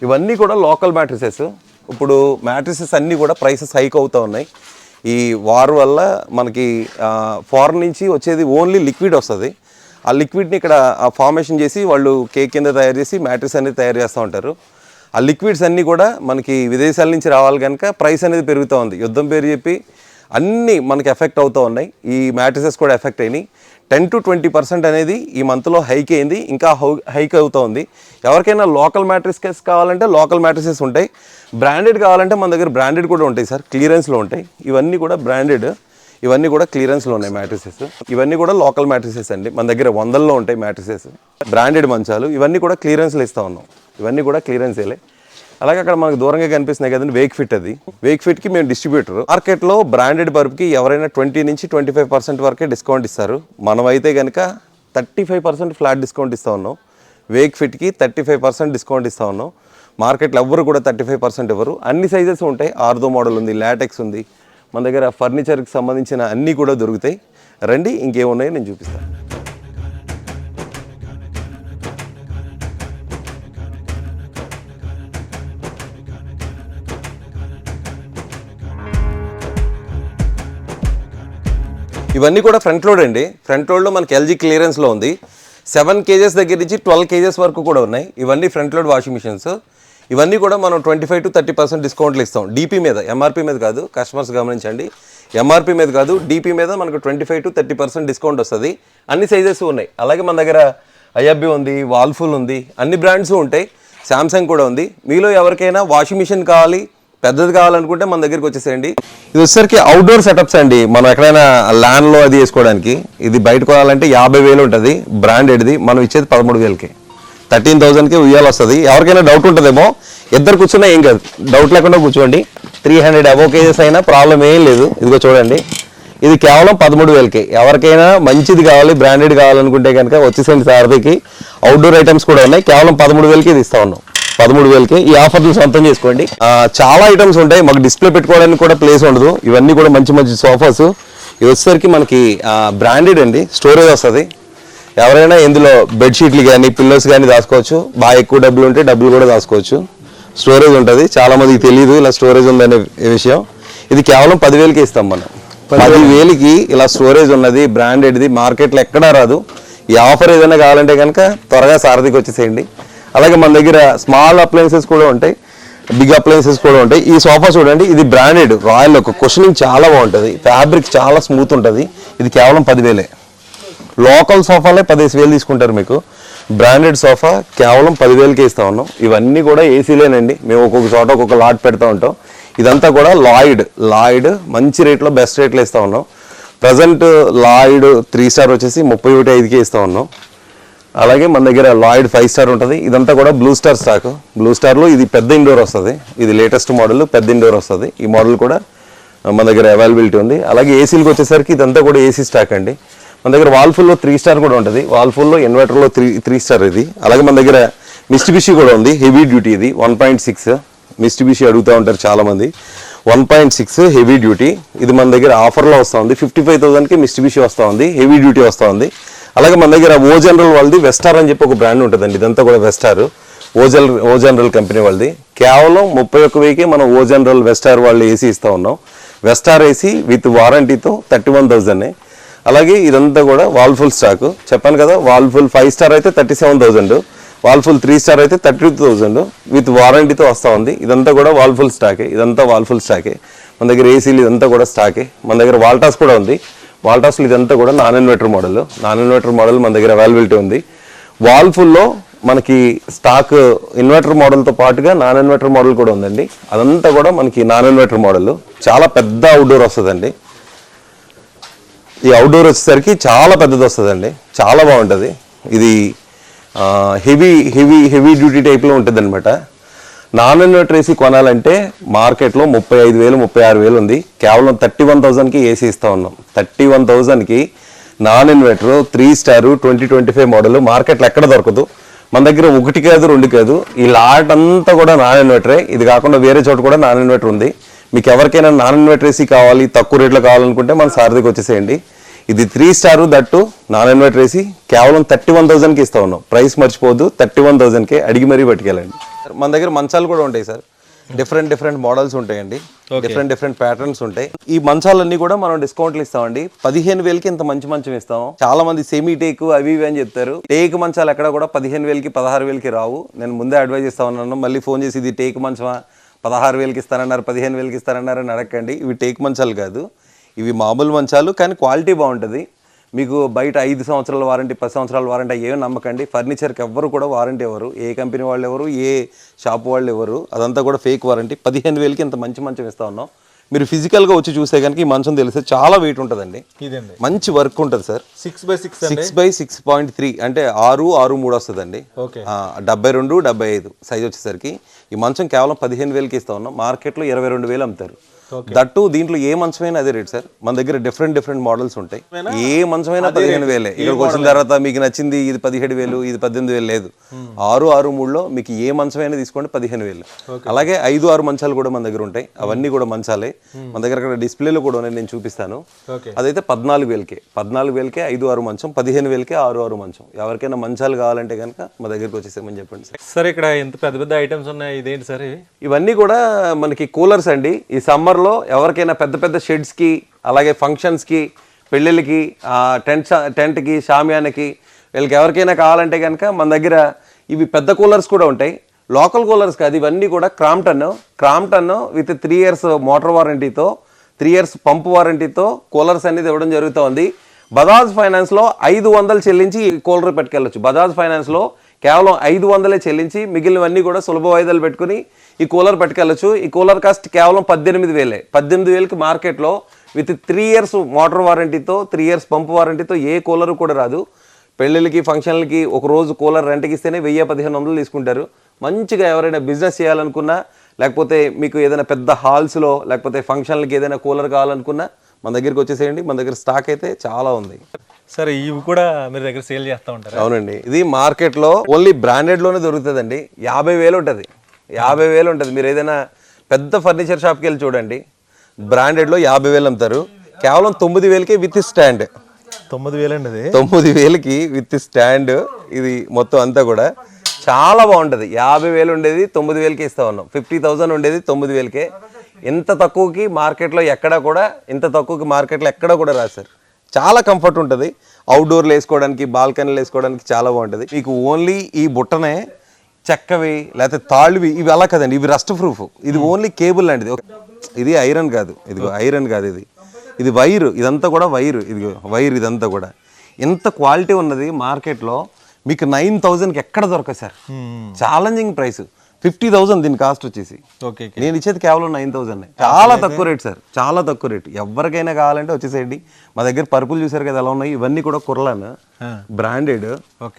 ఇవన్నీ కూడా లోకల్ మ్యాట్రిసెస్. ఇప్పుడు మ్యాట్రిసెస్ అన్నీ కూడా ప్రైసెస్ హైక్ అవుతూ ఉన్నాయి. ఈ వార్ వల్ల మనకి ఫారెన్ నుంచి వచ్చేది ఓన్లీ లిక్విడ్ వస్తుంది. ఆ లిక్విడ్ని ఇక్కడ ఫార్మేషన్ చేసి వాళ్ళు కేక్ కింద తయారు చేసి మ్యాట్రిస్ అనేది తయారు చేస్తూ ఉంటారు. ఆ లిక్విడ్స్ అన్నీ కూడా మనకి విదేశాల నుంచి రావాలి కనుక ప్రైస్ అనేది పెరుగుతూ ఉంది. యుద్ధం పేరు చెప్పి అన్నీ మనకి ఎఫెక్ట్ అవుతూ ఉన్నాయి. ఈ మ్యాట్రిసెస్ కూడా ఎఫెక్ట్ అయినాయి. 10 to 20% అనేది ఈ మంత్లో హైక్ అయింది. ఇంకా హైక్ అవుతూ ఉంది. ఎవరికైనా లోకల్ మ్యాట్రిసెస్ కావాలంటే లోకల్ మ్యాట్రిసెస్ ఉంటాయి. బ్రాండెడ్ కావాలంటే మన దగ్గర బ్రాండెడ్ కూడా ఉంటాయి సార్. క్లియరెన్స్లో ఉంటాయి. ఇవన్నీ కూడా బ్రాండెడ్, ఇవన్నీ కూడా క్లియరెన్స్లో ఉన్నాయి మ్యాట్రిసెస్. ఇవన్నీ కూడా లోకల్ మ్యాట్రిసెస్ అండి. మన దగ్గర 100లో ఉంటాయి మ్యాట్రిసెస్. బ్రాండెడ్ మంచాలు ఇవన్నీ కూడా క్లియరెన్స్లో ఇస్తూ ఉన్నాం. ఇవన్నీ కూడా క్లియరెన్సేలే. అలాగే అక్కడ మనకు దూరంగా కనిపిస్తున్నాయి కదండి వేక్ ఫిట్. అది వేక్ ఫిట్కి మేము డిస్ట్రిబ్యూటర్. మార్కెట్లో బ్రాండెడ్ బల్బ్కి ఎవరైనా 20 నుంచి 25% వరకే డిస్కౌంట్ ఇస్తారు. మనమైతే కనుక 35% ఫ్లాట్ డిస్కౌంట్ ఇస్తూ ఉన్నాం. వేక్ ఫిట్కి 35% డిస్కౌంట్ ఇస్తూ ఉన్నాం. మార్కెట్లో ఎవ్వరు కూడా 35% ఇవ్వరు. అన్ని సైజెస్ ఉంటాయి. ఆర్థో మోడల్ ఉంది, లాటెక్స్ ఉంది. మన దగ్గర ఫర్నిచర్కి సంబంధించిన అన్నీ కూడా దొరుకుతాయి. రండి, ఇంకేమున్నాయో నేను చూపిస్తాను. ఇవన్నీ కూడా ఫ్రంట్ లోడ్ అండి. ఫ్రంట్ లోడ్లో మనకి LG క్లియరెన్స్లో ఉంది. 7 kgs దగ్గర నుంచి 12 kgs వరకు కూడా ఉన్నాయి. ఇవన్నీ ఫ్రంట్ లోడ్ వాషింగ్ మిషన్స్. ఇవన్నీ కూడా మనం 25 to 30% డిస్కౌంట్లు ఇస్తాం. DP మీద, MRP మీద కాదు. కస్టమర్స్ గమనించండి, MRP మీద కాదు, DP మీద మనకు 25 to 30% డిస్కౌంట్ వస్తుంది. అన్ని సైజెస్ ఉన్నాయి. అలాగే మన దగ్గర ఐఎఫ్బి ఉంది, వాల్ఫుల్ ఉంది, అన్ని బ్రాండ్స్ ఉంటాయి. శాంసంగ్ కూడా ఉంది. మీలో ఎవరికైనా వాషింగ్ మిషన్ కావాలి, పెద్దది కావాలనుకుంటే మన దగ్గరికి వచ్చేసేయండి. ఇది వచ్చేసరికి అవుట్డోర్ సెటప్స్ అండి. మనం ఎక్కడైనా ల్యాండ్లో అది వేసుకోవడానికి. ఇది బయట కొనాలంటే 50,000 ఉంటుంది బ్రాండెడ్ది. మనం ఇచ్చేది 13,000కి, 13,000కి ఉయ్యాలు వస్తుంది. ఎవరికైనా డౌట్ ఉంటుందేమో, ఇద్దరు కూర్చున్నా ఏం కాదు, డౌట్ లేకుండా కూర్చోండి. 300 అబోవ్ కేజెస్ అయినా ప్రాబ్లం ఏం లేదు. ఇదిగో చూడండి, ఇది కేవలం 13,000కి. ఎవరికైనా మంచిది కావాలి, బ్రాండెడ్ కావాలనుకుంటే కనుక వచ్చేసేయండి. సారథికి అవుట్డోర్ ఐటమ్స్ కూడా ఉన్నాయి. కేవలం 13,000కి ఇది ఇస్తా ఉన్నాం. 13,000కి ఈ ఆఫర్లు సొంతం చేసుకోండి. చాలా ఐటమ్స్ ఉంటాయి. మాకు డిస్ప్లే పెట్టుకోవడానికి కూడా ప్లేస్ ఉండదు. ఇవన్నీ కూడా మంచి మంచి సోఫాస్. ఇది వచ్చేసరికి మనకి బ్రాండెడ్ అండి, స్టోరేజ్ వస్తుంది. ఎవరైనా ఇందులో బెడ్షీట్లు కానీ పిల్లోస్ కానీ దాచుకోవచ్చు. బాగా ఎక్కువ డబ్బులు ఉంటే డబ్బులు కూడా దాచుకోవచ్చు. స్టోరేజ్ ఉంటుంది. చాలా మందికి తెలియదు ఇలా స్టోరేజ్ ఉందనే విషయం. ఇది కేవలం 10,000కి ఇస్తాం మనం. 10,000కి ఇలా స్టోరేజ్ ఉన్నది, బ్రాండెడ్ది, మార్కెట్లో ఎక్కడా రాదు. ఈ ఆఫర్ ఏదైనా కావాలంటే కనుక త్వరగా సారథికి వచ్చేసేయండి. అలాగే మన దగ్గర స్మాల్ అప్లయన్సెస్ కూడా ఉంటాయి, బిగ్ అప్లయన్సెస్ కూడా ఉంటాయి. ఈ సోఫా చూడండి, ఇది బ్రాండెడ్ రాయల్. ఒక కుషనింగ్ చాలా బాగుంటుంది, ఫ్యాబ్రిక్ చాలా స్మూత్ ఉంటుంది. ఇది కేవలం 10,000. లోకల్ సోఫాలే 15,000 తీసుకుంటారు మీకు. బ్రాండెడ్ సోఫా కేవలం 10,000కే ఇస్తా ఉన్నాం. ఇవన్నీ కూడా ఏసీలేనండి. మేము ఒక్కొక్క చోట ఒక్కొక్క లాట్ పెడతా ఉంటాం. ఇదంతా కూడా లాయిడ్ మంచి రేట్లో, బెస్ట్ రేట్లో ఇస్తా ఉన్నాం. ప్రజెంట్ లాయిడ్ 3 స్టార్ వచ్చేసి 31,500కే ఇస్తా ఉన్నాం. అలాగే మన దగ్గర లాయిడ్ 5 స్టార్ ఉంటుంది. ఇదంతా కూడా బ్లూ స్టార్ స్టాక్. బ్లూ స్టార్లో ఇది పెద్ద ఇండోర్ వస్తుంది. ఇది లేటెస్ట్ మోడల్, పెద్ద ఇండోర్ వస్తుంది. ఈ మోడల్ కూడా మన దగ్గర అవైలబిలిటీ ఉంది. అలాగే ఏసీలకు వచ్చేసరికి ఇదంతా కూడా ఏసీ స్టాక్ అండి. మన దగ్గర వాల్ఫుల్లో 3 స్టార్ కూడా ఉంటుంది. వాల్ఫుల్లో ఇన్వర్టర్లో 3 స్టార్ ఇది. అలాగే మన దగ్గర మిస్టిబిషి కూడా ఉంది, హెవీ డ్యూటీ. ఇది 1.6 మిస్టిబిషి అడుగుతూ ఉంటారు చాలామంది. 1.6 హెవీ డ్యూటీ. ఇది మన దగ్గర ఆఫర్లో వస్తూ ఉంది. 55,000కి మిస్టిబిషి వస్తూ ఉంది, హెవీ డ్యూటీ వస్తూ ఉంది. అలాగే మన దగ్గర ఓ జనరల్ వాళ్ళది వెస్టార్ అని చెప్పి ఒక బ్రాండ్ ఉంటుందండి. ఇదంతా కూడా వెస్టార్, ఓ జనరల్ కంపెనీ వాళ్ళది. కేవలం 31,000కి మనం ఓ జనరల్ వెస్టార్ వాళ్ళు ఏసీ ఇస్తూ ఉన్నాం. వెస్టార్ ఏసీ విత్ వారంటీతో 31,000. అలాగే ఇదంతా కూడా వాల్ఫుల్ స్టాక్. చెప్పాను కదా, వాల్ఫుల్ 5 స్టార్ అయితే 37,000, వాల్ఫుల్ 3 స్టార్ అయితే 32,000 విత్ వారంటీతో వస్తూ ఉంది. ఇదంతా కూడా వాల్ఫుల్ స్టాకే. మన దగ్గర ఏసీలు ఇదంతా కూడా స్టాకే. మన దగ్గర వాల్టాస్ కూడా ఉంది. వాల్టాస్లో ఇదంతా కూడా నాన్ ఇన్వర్టర్ మోడల్ మన దగ్గర అవైలబిలిటీ ఉంది. వాల్ఫుల్లో మనకి స్టాక్ ఇన్వర్టర్ మోడల్తో పాటుగా నాన్ ఇన్వర్టర్ మోడల్ కూడా ఉందండి. అదంతా కూడా మనకి నాన్ ఇన్వర్టర్ మోడల్. చాలా పెద్ద అవుట్డోర్ వస్తుందండి. ఈ అవుట్డోర్ వచ్చేసరికి చాలా పెద్దది వస్తుందండి, చాలా బాగుంటుంది. ఇది హెవీ డ్యూటీ టైప్లో ఉంటుంది అనమాట. నాన్ ఇన్వర్టర్ ఏసీ కొనాలంటే మార్కెట్లో 35,000, 36,000 ఉంది. కేవలం 31,000కి ఏసీ ఇస్తా ఉన్నాం. 31,000కి నాన్ ఇన్వర్టర్ 3 స్టార్ 2025 మోడల్ మార్కెట్లో ఎక్కడ దొరకదు. మన దగ్గర 1 కాదు 2 కాదు, ఈ లాట్ అంతా కూడా నాన్ ఇన్వర్టరే. ఇది కాకుండా వేరే చోట కూడా నాన్ ఇన్వర్టర్ ఉంది. మీకు ఎవరికైనా నాన్ ఇన్వర్టర్ ఏసీ కావాలి, తక్కువ రేట్లో కావాలనుకుంటే మన సారథికి వచ్చేసేయండి. ఇది 3 star that non inverter AC కేవలం 31,000కి ఇస్తా ఉన్నాం. ప్రైస్ మర్చిపోద్దు, 31,000కే అడిగి మరీ పట్టుకెళ్ళండి. మన దగ్గర మంచాలు కూడా ఉంటాయి సార్. డిఫరెంట్ మోడల్స్ ఉంటాయండి, డిఫరెంట్ ప్యాటర్న్స్ ఉంటాయి. ఈ మంచాలన్నీ కూడా మనం డిస్కౌంట్లు ఇస్తామండి. 15,000కి ఇంత మంచి మంచం ఇస్తాం. చాలా మంది సెమీ టేక్ అవి ఇవి అని చెప్తారు. టేక్ మంచాలు ఎక్కడ కూడా 15,000కి 16,000కి రావు. నేను ముందే అడ్వైజ్ ఇస్తా ఉన్నాను. మళ్ళీ ఫోన్ చేసి ఇది టేక్ మంచమా, 16,000కి ఇస్తానన్నారు, 15,000కి ఇస్తానన్నారు అని అడగండి. ఇవి టేక్ మంచాలు కాదు, ఇవి మామూలు మంచాలు. కానీ క్వాలిటీ బాగుంటుంది. మీకు బయట 5 సంవత్సరాల వారంటీ, 10 సంవత్సరాల వారంటీ ఏమీ నమ్మకండి. ఫర్నిచర్కి ఎవ్వరు కూడా వారంటీ ఎవరు, ఏ కంపెనీ వాళ్ళు ఎవరు, ఏ షాప్ వాళ్ళు ఎవరు, అదంతా కూడా ఫేక్ వారంటీ. 15,000కి ఇంత మంచి మంచం ఇస్తా ఉన్నాం. మీరు ఫిజికల్గా వచ్చి చూస్తే కనుక ఈ మంచం తెలిస్తే చాలా వెయిట్ ఉంటుందండి. మంచి వర్క్ ఉంటుంది సార్. 6x6.3 అంటే 6.3 వస్తుందండి. 72, 75 సైజ్ వచ్చేసరికి ఈ మంచం కేవలం 15,000కి ఇస్తా ఉన్నాం. మార్కెట్లో 22,000 అమ్ముతారు. దట్టు దీంట్లో ఏ మంచమైనా అదే రేట్ సార్. మన దగ్గర డిఫరెంట్ మోడల్స్ ఉంటాయి. ఏ మంచమైనా 15,000. ఇక్కడికి వచ్చిన తర్వాత మీకు నచ్చింది ఇది 17,000, ఇది 18,000 లేదు. 6.3లో మీకు ఏ మంచమైనా తీసుకోండి 15,000. అలాగే 5-6 మంచాలు కూడా మన దగ్గర ఉంటాయి. అవన్నీ కూడా మంచాలే. మన దగ్గర అక్కడ డిస్ప్లేలో కూడా ఉన్నాయి, నేను చూపిస్తాను. అదైతే 14,000కే 5-6 మంచం, 15,000కే 6 మంచం. ఎవరికైనా మంచాలు కావాలంటే కనుక మా దగ్గరికి వచ్చేసామని చెప్పండి సార్. సార్ ఇక్కడ ఎంత పెద్ద ఐటమ్స్ ఉన్నాయి, ఇదేంటి సార్? ఇవన్నీ కూడా మనకి కూలర్స్ అండి. ఈ సమ్మర్ లో ఎవరికైనా పెద్ద షెడ్స్కి, అలాగే ఫంక్షన్స్కి, పెళ్ళిళ్ళకి, టెంట్కి, షామియానకి, వీళ్ళకి ఎవరికైనా కావాలంటే కనుక మన దగ్గర ఇవి పెద్ద కూలర్స్ కూడా ఉంటాయి. లోకల్ కూలర్స్ కాదు, ఇవన్నీ కూడా క్రాంప్టన్ విత్ 3 ఇయర్స్ మోటార్ వారంటీతో, 3 ఇయర్స్ పంప్ వారంటీతో కూలర్స్ అనేది ఇవ్వడం జరుగుతుంది. బజాజ్ ఫైనాన్స్లో 500 చెల్లించి ఈ కూలర్ పెట్టుకెళ్ళచ్చు. బజాజ్ ఫైనాన్స్లో కేవలం 500 చెల్లించి మిగిలినవన్నీ కూడా సులభ వాయిదాలు పెట్టుకుని ఈ కూలర్ పెట్టుకెళ్ళచ్చు. ఈ కూలర్ కాస్ట్ కేవలం 18,000. 18,000కి మార్కెట్లో విత్ 3 years మోటార్ వారంటీతో 3 years పంపు వారంటీతో ఏ కూలర్ కూడా రాదు. పెళ్ళిళ్ళకి ఫంక్షన్లకి ఒక రోజు కూలర్ రెంట్కి ఇస్తేనే 1,000-1,500 తీసుకుంటారు. మంచిగా ఎవరైనా బిజినెస్ చేయాలనుకున్నా, లేకపోతే మీకు ఏదైనా పెద్ద హాల్స్లో లేకపోతే ఫంక్షన్లకి ఏదైనా కూలర్ కావాలనుకున్నా మన దగ్గరికి వచ్చేసేయండి. మన దగ్గర స్టాక్ అయితే చాలా ఉంది. సరే, ఇవి కూడా మీరు దగ్గర సేల్ చేస్తూ ఉంటారు? అవునండి. ఇది మార్కెట్లో ఓన్లీ బ్రాండెడ్లోనే దొరుకుతుందండి. 50,000 ఉంటుంది. 50,000 ఉంటుంది. మీరు ఏదైనా పెద్ద ఫర్నిచర్ షాప్కి వెళ్ళి చూడండి, బ్రాండెడ్లో 50,000 అమ్ముతారు. కేవలం 9,000కి విత్ స్టాండ్. 9,000 అండి అది. 9,000కి విత్ స్టాండ్. ఇది మొత్తం అంతా కూడా చాలా బాగుంటుంది. 50,000 ఉండేది 9,000కి ఇస్తా ఉన్నాం. 50,000 ఉండేది 9,000కే. ఇంత తక్కువకి మార్కెట్లో ఎక్కడా కూడా ఎక్కడా కూడా రాదు సార్. చాలా కంఫర్ట్ ఉంటుంది. అవుట్డోర్లు వేసుకోవడానికి, బాల్కనీలు వేసుకోవడానికి చాలా బాగుంటుంది. మీకు ఓన్లీ ఈ బుట్టనే చెక్కవి లేకపోతే తాళ్ళువి ఇవి అలా కదండి, ఇవి రస్ట్ ప్రూఫ్. ఇది ఓన్లీ కేబుల్ లాంటిది. ఇది ఐరన్ కాదు, ఐరన్ కాదు, ఇది వైరు. ఇదంతా కూడా వైరు. ఇది వైర్. ఇదంతా కూడా ఎంత క్వాలిటీ ఉన్నది మార్కెట్లో మీకు 9,000కి ఎక్కడ దొరకదు సార్. Challenging price. 50,000 దీని కాస్ట్ వచ్చేసి. ఓకే. నేను ఇచ్చేది కేవలం 9,000. చాలా తక్కువ రేట్ సార్, చాలా తక్కువ రేట్. ఎవరికైనా కావాలంటే వచ్చేసేయండి. మా దగ్గర పరుపులు చూసారు కదా ఎలా ఉన్నాయి. ఇవన్నీ కూడా కుర్లాన్ బ్రాండెడ్.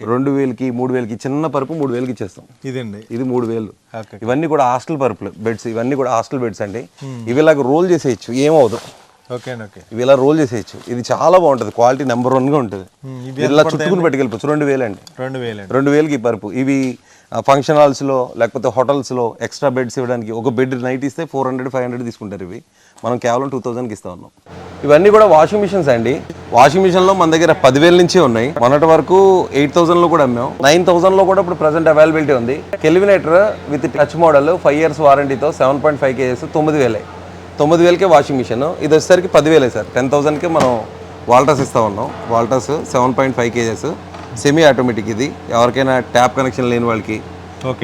2,000కి 3,000కి చిన్న పరుపు 3,000కి ఇచ్చేస్తాం. ఇది 3,000. ఇవన్నీ కూడా హాస్టల్ పరుపులు, బెడ్స్. ఇవన్నీ కూడా హాస్టల్ బెడ్స్ అండి. ఇవి ఇలాగ రోల్ చేసేయచ్చు, ఏమవుదు. ఇవి ఇలా రోల్ చేసేయచ్చు. ఇది చాలా బాగుంటుంది. క్వాలిటీ నెంబర్ 1గా ఉంటుంది. ఇలా చుట్టుకుని పెట్టుకెళ్ళిపోవచ్చు. 2,000 అండి. 2,000కి పరుపు. ఇవి ఫంక్షన్ హాల్స్లో లేకపోతే హోటల్స్లో ఎక్స్ట్రా బెడ్స్ ఇవ్వడానికి ఒక బెడ్ నైట్ ఇస్తే 400-500 తీసుకుంటారు. ఇవి మనం కేవలం 2,000కి ఇస్తా ఉన్నాం. ఇవన్నీ కూడా వాషింగ్ మిషన్స్ అండి. వాషింగ్ మిషన్లో మన దగ్గర 10,000 నుంచే ఉన్నాయి. మొన్నటి వరకు 8,000లో కూడా అమ్మాం. 9,000లో కూడా ఇప్పుడు ప్రజెంట్ అవైలబిలిటీ ఉంది. Kelvinator with touch model 5 years వారంటీతో 7.5 kgs 9,000. 9,000కే వాషింగ్ మిషన్. ఇది వచ్చేసరికి 10,000 సార్. 10,000కే మనం వాల్టస్ ఇస్తా ఉన్నాం. Voltas 7.5 kgs semi automatic. ఇది ఎవరికైనా ట్యాప్ కనెక్షన్ లేని వాళ్ళకి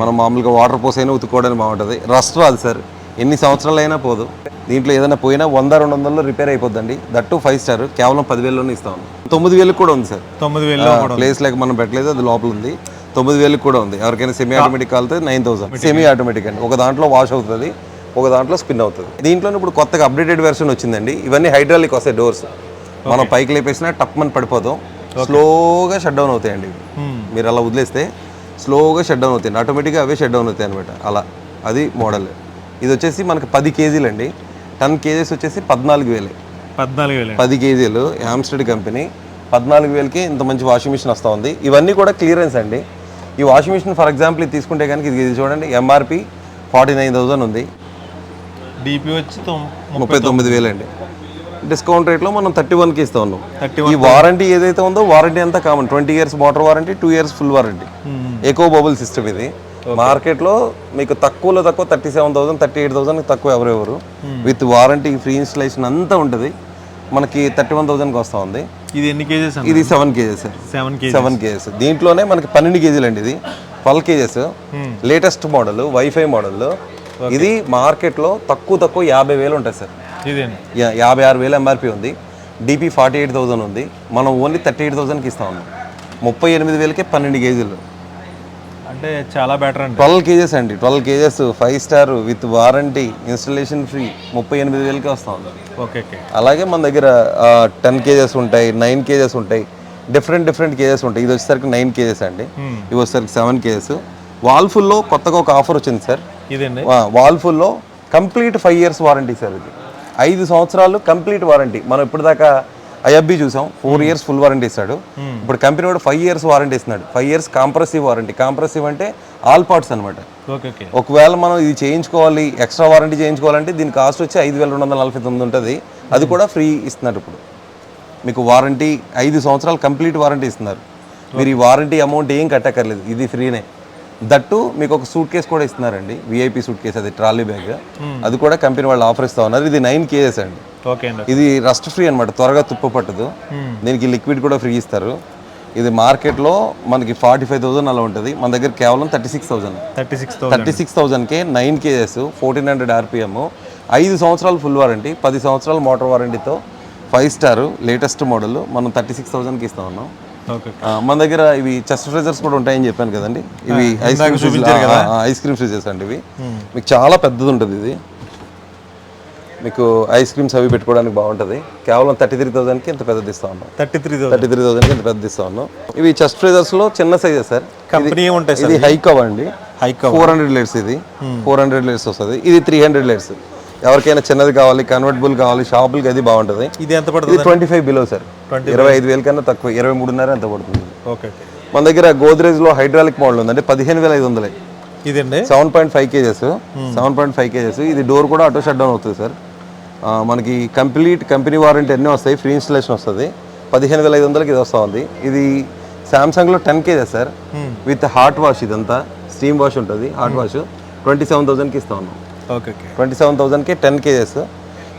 మనం మామూలుగా వాటర్ పోసైనా ఉతుక్కోవడానికి బాగుంటుంది. రస్ట్ రాదు సార్. ఎన్ని సంవత్సరాలు అయినా పోదు. దీంట్లో ఏదైనా పోయినా 100-200లో రిపేర్ అయిపోద్దండి. That 5 star. కేవలం 10,000లోనే ఇస్తా ఉన్నాం. 9,000కి కూడా ఉంది సార్. 9,000 ప్లేస్ లేక మనం పెట్టలేదు, అది లోపల ఉంది. 9,000కి కూడా ఉంది. ఎవరికైనా సెమీ ఆటోమేటిక్ కాలితే 9,000. సెమీ ఆటోమేటిక్ అండి. ఒక దాంట్లో వాష్ అవుతుంది, ఒక దాంట్లో స్పిన్ అవుతుంది. దీంట్లో ఇప్పుడు కొత్తగా అప్డేటెడ్ వెర్షన్ వచ్చిందండి. ఇవన్నీ హైడ్రాలిక్ వస్తాయి డోర్స్. మనం పైకి లేపేసినా టప్ అని పడిపోతాం. స్లోగా షట్ డౌన్ అవుతాయండి. మీరు అలా వదిలేస్తే స్లోగా షట్ డౌన్ అవుతాయండి. ఆటోమేటిక్గా అవే షట్ డౌన్ అవుతాయి అనమాట. అలా అది మోడల్. ఇది వచ్చేసి మనకి 10 kgs అండి. 10 kgs వచ్చేసి 14,000. 10 kgs యామ్స్టెడ్ కంపెనీ. 14,000కి ఇంత మంచి వాషింగ్ మిషన్ వస్తూ ఉంది. ఇవన్నీ కూడా క్లియరెన్స్ అండి. ఈ వాషింగ్ మిషన్ ఫర్ ఎగ్జాంపుల్ ఇది తీసుకుంటే కనుక ఇది చూడండి, MRP 49,000 ఉంది. డిపి వచ్చి 39,000 అండి. డిస్కౌంట్ రేట్లో మనం 31కి ఇస్తా ఉన్నాం. ఈ వారంటీ ఏదైతే ఉందో వారంటీ అంతా common. 20 years motor warranty, 2 years full warranty. Eco bubble system ఇది. మార్కెట్లో మీకు తక్కువలో తక్కువ 37,000, 38,000 తక్కువ ఎవరెవరు. విత్ వారంటీ, ఫ్రీ ఇన్స్టలేషన్ అంతా ఉంటుంది. మనకి 31,000కి వస్తూ ఉంది. ఇది ఎన్ని కేజెస్? ఇది 7 kgs సార్. 7 kgs. దీంట్లోనే మనకి 12 kgs అండి. ఇది 12 kgs latest model, wifi model. ఇది మార్కెట్లో తక్కువ 50,000 ఉంటుంది సార్. 56,000 MRP ఉంది. DP 48,000 ఉంది. మనం ఓన్లీ 38,000కి ఇస్తా ఉన్నాం. 38,000కే 12 kgs. అంటే చాలా బెటర్ అండి. 12 kgs అండి. 12 kgs 5 star with warranty, installation free. 38,000కే వస్తా ఉంది. ఓకే. అలాగే మన దగ్గర 10 kgs ఉంటాయి, 9 kgs ఉంటాయి. డిఫరెంట్ kgs ఉంటాయి. ఇది వచ్చేసరికి 9 kgs అండి. ఇవి వచ్చేసరికి 7 kgs. వాల్ఫుల్లో కొత్తగా ఒక ఆఫర్ వచ్చింది సార్. ఇదండి వాల్ఫుల్లో కంప్లీట్ 5 years వారంటీ సార్. ఇది 5 సంవత్సరాలు కంప్లీట్ వారంటీ. మనం ఇప్పటిదాకా IFB చూసాం, 4 years ఫుల్ వారంటీ ఇస్తాడు. ఇప్పుడు కంపెనీ కూడా 5 years వారంటీ ఇస్తున్నాడు. 5 years కాంప్రెసివ్ వారంటీ. కాంప్రెసివ్ అంటే ఆల్ పార్ట్స్ అనమాట. ఒకవేళ మనం ఇది చేయించుకోవాలి, ఎక్స్ట్రా వారంటీ చేయించుకోవాలంటే దీని కాస్ట్ వచ్చి 5,249 ఉంటుంది. అది కూడా ఫ్రీ ఇస్తున్నారు. ఇప్పుడు మీకు వారంటీ 5 సంవత్సరాలు కంప్లీట్ వారంటీ ఇస్తున్నారు. మీరు ఈ వారంటీ అమౌంట్ ఏం కట్టక్కర్లేదు, ఇది ఫ్రీనే. దట్టు మీకు ఒక సూట్ కేసు కూడా ఇస్తున్నారండి, VIP సూట్ కేసు. అది ట్రాలీ బ్యాగ్. అది కూడా కంపెనీ వాళ్ళు ఆఫర్ ఇస్తా ఉన్నారు. ఇది 9 kgs అండి. ఇది రస్ట్ ఫ్రీ అనమాట, త్వరగా తుప్పు పట్టదు. దీనికి లిక్విడ్ కూడా ఫ్రీ ఇస్తారు. ఇది మార్కెట్లో మనకి 45,000 అలా ఉంటుంది. మన దగ్గర కేవలం 36,000కే 9 kgs 1400 RPM 5 సంవత్సరాలు ఫుల్ వారంటీ, 10 సంవత్సరాలు మోటార్ వారంటీతో 5 స్టార్ లేటెస్ట్ మోడల్ మనం 36,000కి ఇస్తా ఉన్నాం. ఓకే. మన దగ్గర ఇవి చెస్ట్ ఫ్రీజర్స్ కూడా ఉంటాయని చెప్పాను కదండి, ఇవి ఐస్ క్రీమ్ ఫ్రీజర్స్ అండి. ఇవి మీకు చాలా పెద్దది ఉంటుంది. ఇది మీకు ఐస్ క్రీమ్స్ అవి పెట్టుకోవడానికి బాగుంటుంది. కేవలం 33,000కి ఇంత పెద్దది ఇస్తా ఉన్నాం. 33,000కి ఇంత పెద్దది ఇస్తా ఉన్నాం. ఇవి చెస్ట్ ఫ్రీజర్స్లో చిన్న సైజే సార్. కంపెనీ ఉంటాయి. ఇది హైకవ్ అండి, 400 లీటర్స్. ఇది 400 లీటర్స్ వస్తుంది. ఇది 300 లీటర్స్. ఎవరికైనా చిన్నది కావాలి, కన్వర్టబుల్ కావాలి, షాపులకి అది బాగుంటుంది. ఇది ఎంత పడుతుంది? 25 బిలో సార్, 25,000 కన్నా తక్కువ, 23,500 ఎంత పడుతుంది. ఓకే. మన దగ్గర గోద్రేజ్లో హైడ్రాలిక్ మోడల్ ఉందండి, 15,500. ఇదండి 7.5 కేజెస్. 7.5 కేజెస్. ఇది డోర్ కూడా ఆటో షట్ డౌన్ అవుతుంది సార్. మనకి కంప్లీట్ కంపెనీ వారంటీ అన్నీ వస్తాయి, ఫ్రీ ఇన్స్టలేషన్ వస్తుంది. 15,500కి ఇది వస్తూ ఉంది. ఇది సామ్సంగ్లో 10 kgs sir, with hot wash. ఇదంతా స్టీమ్ వాష్ ఉంటుంది, హాట్ వాష్. 27,000కి ఇస్తా ఉన్నాం. ఓకే. 27,000కి 10 కేజెస్.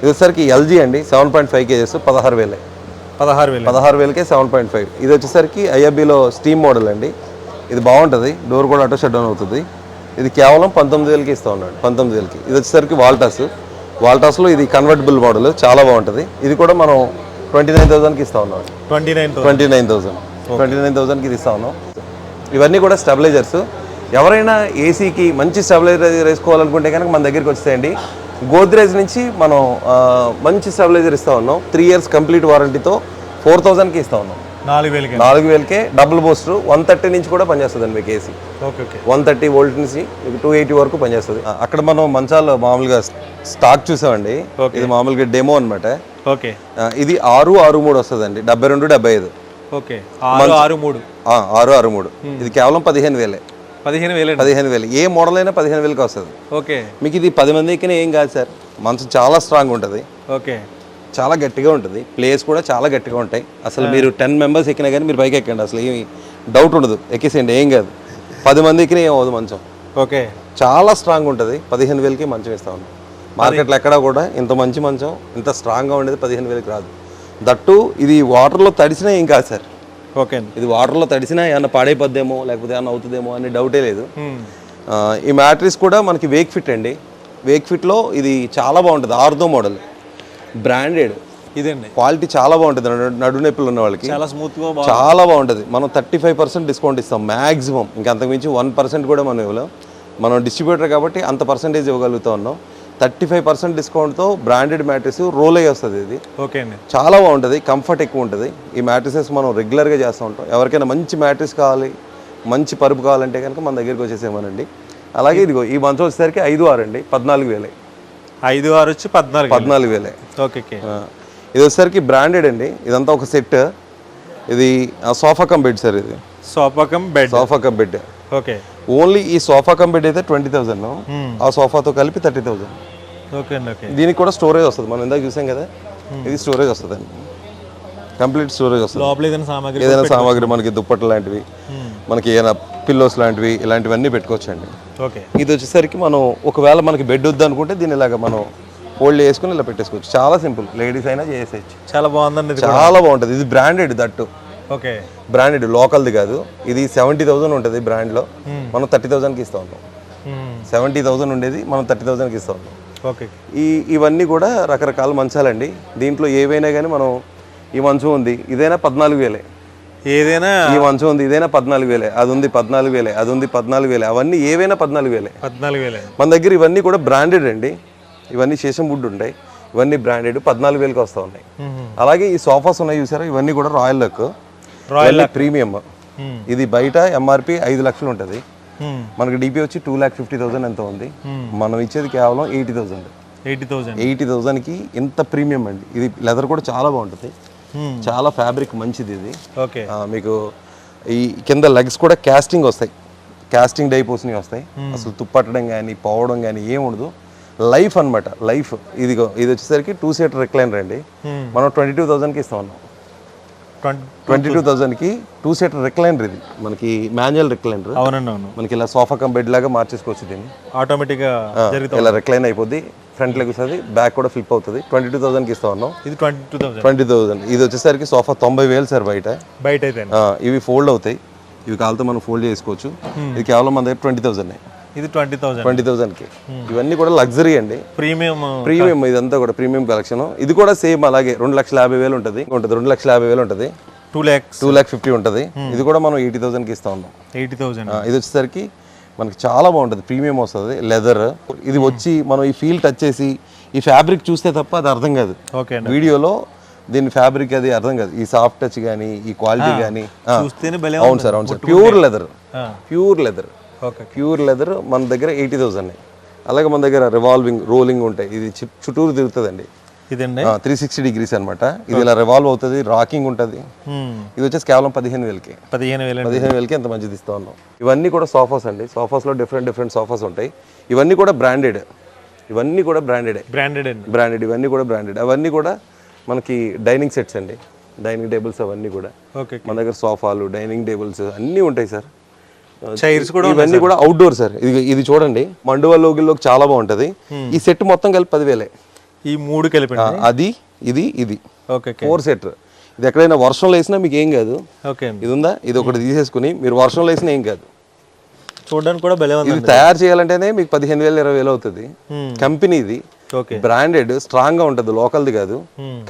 ఇది వచ్చేసరికి ఎల్జీ అండి, 7.5 కేజెస్, 16,000. 16,000కే 7.5. ఇది వచ్చేసరికి ఐఎఫ్బీలో స్టీమ్ మోడల్ అండి. ఇది బాగుంటుంది, డోర్ కూడా ఆటో షట్ డౌన్ అవుతుంది. ఇది కేవలం 19,000కి ఇస్తా ఉన్నాడు. 19,000కి. ఇది వచ్చేసరికి వాల్టాస్లో ఇది కన్వర్టబుల్ మోడల్, చాలా బాగుంటుంది. ఇది కూడా మనం 29,000కి ఇస్తా ఉన్నాం. 29,000కి ఇది ఇస్తా ఉన్నాం. ఇవన్నీ కూడా స్టెబిలైజర్స్. ఎవరైనా ఏసీకి మంచి స్టెబిలైజర్ వేసుకోవాలనుకుంటే కనుక మన దగ్గరికి వచ్చేయండి. గోద్రేజ్ నుంచి మనం మంచి స్టెబిలైజర్ ఇస్తా ఉన్నాం. 3 years కంప్లీట్ వారంటీతో 4,000కి ఇస్తా ఉన్నాం. 4,000కే డబుల్ బూస్టర్. 130 నుంచి కూడా పనిచేస్తుందండి మీకు ఏసీ. 130 వోల్ట్ నుంచి మీకు 280 వరకు పనిచేస్తుంది. అక్కడ మనం మంచాలు మామూలుగా స్టాక్ చూసామండి. ఇది మామూలుగా డెమో అనమాట. ఓకే. ఇది 663 వస్తుందండి, 72, 75. ఓకే. 663. ఇది కేవలం 15,000. ఏ మోడల్ అయినా 15,000కి వస్తుంది. ఓకే. మీకు ఇది 10 మంది ఎక్కినా ఏం కాదు సార్. మంచం చాలా స్ట్రాంగ్ ఉంటుంది. ఓకే. చాలా గట్టిగా ఉంటుంది. ప్లేస్ కూడా చాలా గట్టిగా ఉంటాయి. అసలు మీరు 10 మెంబర్స్ ఎక్కినా కానీ మీరు పైకి ఎక్కండి, అసలు ఏమి డౌట్ ఉండదు, ఎక్కేసేయండి, ఏం కాదు. 10 మంది ఎక్కినా ఏం అవ్వదు మంచం. ఓకే. చాలా స్ట్రాంగ్ ఉంటుంది. 15,000కి మంచం ఇస్తా ఉన్నాం. మార్కెట్లో ఎక్కడా కూడా ఇంత మంచి మంచం ఇంత స్ట్రాంగ్గా ఉండేది 15,000కి రాదు. దట్టు ఇది వాటర్లో తడిసినా ఏం కాదు సార్. ఓకే. ఇది వాటర్లో తడిసినా ఏమన్నా పాడైపోద్దేమో లేకపోతే ఏమన్నా అవుతుందేమో అని డౌటే లేదు. ఈ మ్యాట్రిస్ కూడా మనకి వేక్ ఫిట్ అండి. వేక్ ఫిట్లో ఇది చాలా బాగుంటుంది. Ortho model, branded. ఇదండి క్వాలిటీ చాలా బాగుంటుంది. నడు నొప్పులు ఉన్న వాళ్ళకి చాలా స్మూత్గా చాలా బాగుంటుంది. మనం 35% డిస్కౌంట్ ఇస్తాం మ్యాక్సిమం. ఇంకా అంతకుమించి 1% కూడా మనం ఇవ్వలేం. మనం డిస్ట్రిబ్యూటర్ కాబట్టి అంత పర్సెంటేజ్ ఇవ్వగలుగుతా ఉన్నాం. 35% డిస్కౌంట్తో బ్రాండెడ్ మ్యాట్రిస్ రోల్ అయ్యి వస్తుంది. ఇది ఓకే అండి, చాలా బాగుంటుంది. కంఫర్ట్ ఎక్కువ ఉంటుంది. ఈ మ్యాట్రిసెస్ మనం రెగ్యులర్గా చేస్తూ ఉంటాం. ఎవరికైనా మంచి మ్యాట్రిస్ కావాలి, మంచి పరుపు కావాలంటే కనుక మన దగ్గరికి వచ్చేసేమనండి. అలాగే ఇదిగో ఈ మంచం వచ్చేసరికి 5-6 అండి, 14,000. 5-6 వచ్చి 14,000. ఓకే. ఇది వచ్చేసరికి బ్రాండెడ్ అండి. ఇదంతా ఒక సెట్. ఇది సోఫా కమ్ బెడ్ సార్. ఇది sofa cum bed. Okay. Only ఈ సోఫా కమ్ బెడ్ అయితే 20,000. ఆ సోఫాతో కలిపి 30,000. ఓకే అండి. ఓకే. దీనికి కూడా స్టోరేజ్ వస్తుంది. మనం ఇందాక చూసాం కదా, ఇది స్టోరేజ్ వస్తుంది అండి. కంప్లీట్ స్టోరేజ్ వస్తుంది. లోపల ఏదైనా సామాగ్రి మనకి దుప్పట్లు లాంటివి, మనకి ఏదైనా పిల్లోస్ లాంటివి, ఇలాంటివన్నీ పెట్టుకోవచ్చండి. ఓకే. ఇది వచ్చేసరికి మనం ఒకవేళ మనకి బెడ్ వద్దు అనుకుంటే దీన్ని ఇలాగ మనం హోల్డ్ చేసుకుని ఇలా పెట్టేసుకోవచ్చు. చాలా సింపుల్, లేడీస్ అయినా చేసేయచ్చు. చాలా బాగుందండి, చాలా బాగుంటుంది. ఇది బ్రాండెడ్ దట్టు. ఓకే. బ్రాండెడ్, లోకల్ది కాదు. ఇది 70,000 ఉంటుంది బ్రాండ్లో, మనం 30,000కి ఇస్తా ఉన్నాం. 70,000 ఉండేది మనం 30,000కి ఇస్తా ఉన్నాం. ఓకే. ఇవన్నీ కూడా రకరకాల మంచాలండి. దీంట్లో ఏవైనా కానీ మనం, ఈ మంచం ఉంది ఇదైనా 14,000. ఏదైనా ఈ మంచం ఉంది ఇదైనా 14,000. అది ఉంది 14,000. అది ఉంది 14,000. అవన్నీ ఏవైనా 14,000. మన దగ్గర ఇవన్నీ కూడా బ్రాండెడ్ అండి. ఇవన్నీ శేషం వుడ్ ఉంటాయి. ఇవన్నీ బ్రాండెడ్ 14,000కి వస్తూ ఉన్నాయి. అలాగే ఈ సోఫాస్ ఉన్నాయి చూసారా, ఇవన్నీ కూడా రాయల్ లక్ ప్రీమియం. ఇది బయట ఎంఆర్పి 5 లక్షలు ఉంటుంది. మనకి డిపి వచ్చి 2,50,000 ఎంత ఉంది. మనం ఇచ్చేది కేవలం 80,000కి. ఇంత ప్రీమియం అండి. ఇది లెదర్ కూడా చాలా బాగుంటుంది, చాలా ఫ్యాబ్రిక్ మంచిది ఇది. ఓకే. మీకు ఈ కింద లెగ్స్ కూడా కాస్టింగ్ వస్తాయి, కాస్టింగ్ డైపోస్ని వస్తాయి. అసలు తుప్పట్టడం కానీ పోవడం కానీ ఏం ఉండదు. లైఫ్ అనమాట, లైఫ్. ఇది వచ్చేసరికి 2-seater రిక్లైనర్ అండి. మనం 22,000కి ఇస్తా ఉన్నాం. 22,000కి 2-seater రిక్లైనర్. ఇది మనకి మాన్యువల్ రిక్లైనర్. అవునండి. మనకి ఇలా సోఫా కమ్ బెడ్ లాగా మార్చేసుకోవచ్చు. దీన్ని ఆటోమేటిక్గా ఇలా రిక్లైన్ అయిపోద్ది, ఫ్రంట్ లెగ్ వస్తుంది, బ్యాక్ కూడా ఫ్లిప్ అవుతుంది. 22,000కి ఇస్తా ఉన్నాం. ఇది 22,000. 20,000. ఇది వచ్చేసరికి సోఫా 90,000 సార్ బయట అయితే. ఇవి ఫోల్డ్ అవుతాయి. ఇవి కాళ్ళతో మనం ఫోల్డ్ చేసుకోవచ్చు. ఇది కేవలం మన దగ్గర 20,000. ఇది 20,000. 20,000కి. ఇవన్నీ కూడా లగ్జరీ అండి, ప్రీమియం. ఇదంతా కూడా ప్రీమియం కలెక్షన్. ఇది కూడా సేమ్ అలాగే 2,50,000 ఉంటుంది, 2,50,000 ఉంటుంది, 2,50,000 ఉంటుంది. ఇది కూడా మనం 80,000కి ఇస్తా ఉన్నాం. 80,000. ఇది వచ్చేసరికి మనకి చాలా బాగుంటుంది, ప్రీమియం వస్తుంది, లెదర్. ఇది వచ్చి మనం ఈ ఫీల్ టచ్ చేసి ఈ ఫ్యాబ్రిక్ చూస్తే తప్ప అది అర్థం కాదు. ఓకే, వీడియోలో దీని ఫ్యాబ్రిక్ అది అర్థం కాదు. ఈ సాఫ్ట్ టచ్ కానీ ఈ క్వాలిటీ కానీ అవును సార్, అవును sir, pure leather. Pure leather మన దగ్గర 80,000. అలాగే మన దగ్గర రివాల్వింగ్ రోలింగ్ ఉంటాయి, ఇది చుట్టూరు తిరుగుతుందండి. ఇదండి 360 డిగ్రీస్ అనమాట. ఇది ఇలా రివాల్వ్ అవుతుంది, రాకింగ్ ఉంటుంది. ఇది వచ్చేసి కేవలం 15,000కి. 15,000కి ఎంత మంచిది ఇస్తా ఉన్నాం. ఇవన్నీ కూడా సోఫాస్ అండి. సోఫాస్లో డిఫరెంట్ సోఫాస్ ఉంటాయి. ఇవన్నీ కూడా బ్రాండెడ్, ఇవన్నీ కూడా బ్రాండెడ్. ఇవన్నీ కూడా బ్రాండెడ్. అవన్నీ కూడా మనకి డైనింగ్ సెట్స్ అండి, డైనింగ్ టేబుల్స్ అవన్నీ కూడా. మన దగ్గర సోఫాలు, డైనింగ్ టేబుల్స్ అన్నీ ఉంటాయి సార్. చైర్స్ కూడా, ఇవన్నీ కూడా అవుట్డోర్ సార్. ఇది చూడండి, మండువా లోగిల్లోకి చాలా బాగుంటుంది. ఈ సెట్ మొత్తం కలిపి 10,000. ఈ 3 కలిపి అది ఇది 4 సెట్. ఇది ఎక్కడైనా వర్షంలో వేసినా మీకు ఏం కాదు. ఇది ఉందా, ఇది ఒకటి తీసేసుకుని మీరు వర్షంలో వేసినా ఏం కాదు. చూడడానికి కూడా భలే ఉంది. ఇది తయారు చేయాలంటేనే మీకు 15,000 20,000 అవుతుంది. కంపెనీ ఇది, బ్రాండెడ్, స్ట్రాంగ్ గా ఉంటుంది, లోకల్ది కాదు.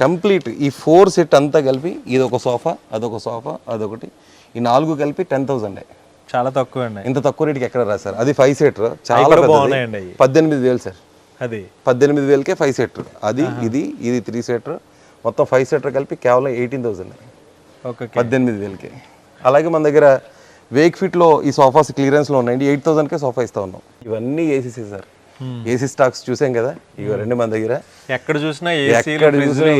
కంప్లీట్ ఈ 4 సెట్ అంతా కలిపి ఇది ఒక సోఫా, అదొక సోఫా, అదొకటి, ఈ 4 కలిపి 10,000. చాలా తక్కువ అండి. ఇంత తక్కువ రేటుకి ఎక్కడ రా సార్. అది 5 సీటర్, చాలా బాగున్నాయండి. 18,000 సార్. అది 18,000కే 5 సీటర్. అది ఇది 3 సీటర్, మొత్తం 5 సీటర్ కలిపి కేవలం 18,000. 18,000కి. అలాగే మన దగ్గర వేక్ ఫిట్ లో ఈ సోఫాస్ క్లియరెన్స్ లో ఉన్నాయండి. 8,000కే సోఫా ఇస్తా ఉన్నాం. ఇవన్నీ ఏసీసీ సార్. ఏసీ స్టాక్స్ చూసాం కదా, ఇక రెండు మన దగ్గర. ఎక్కడ చూసినా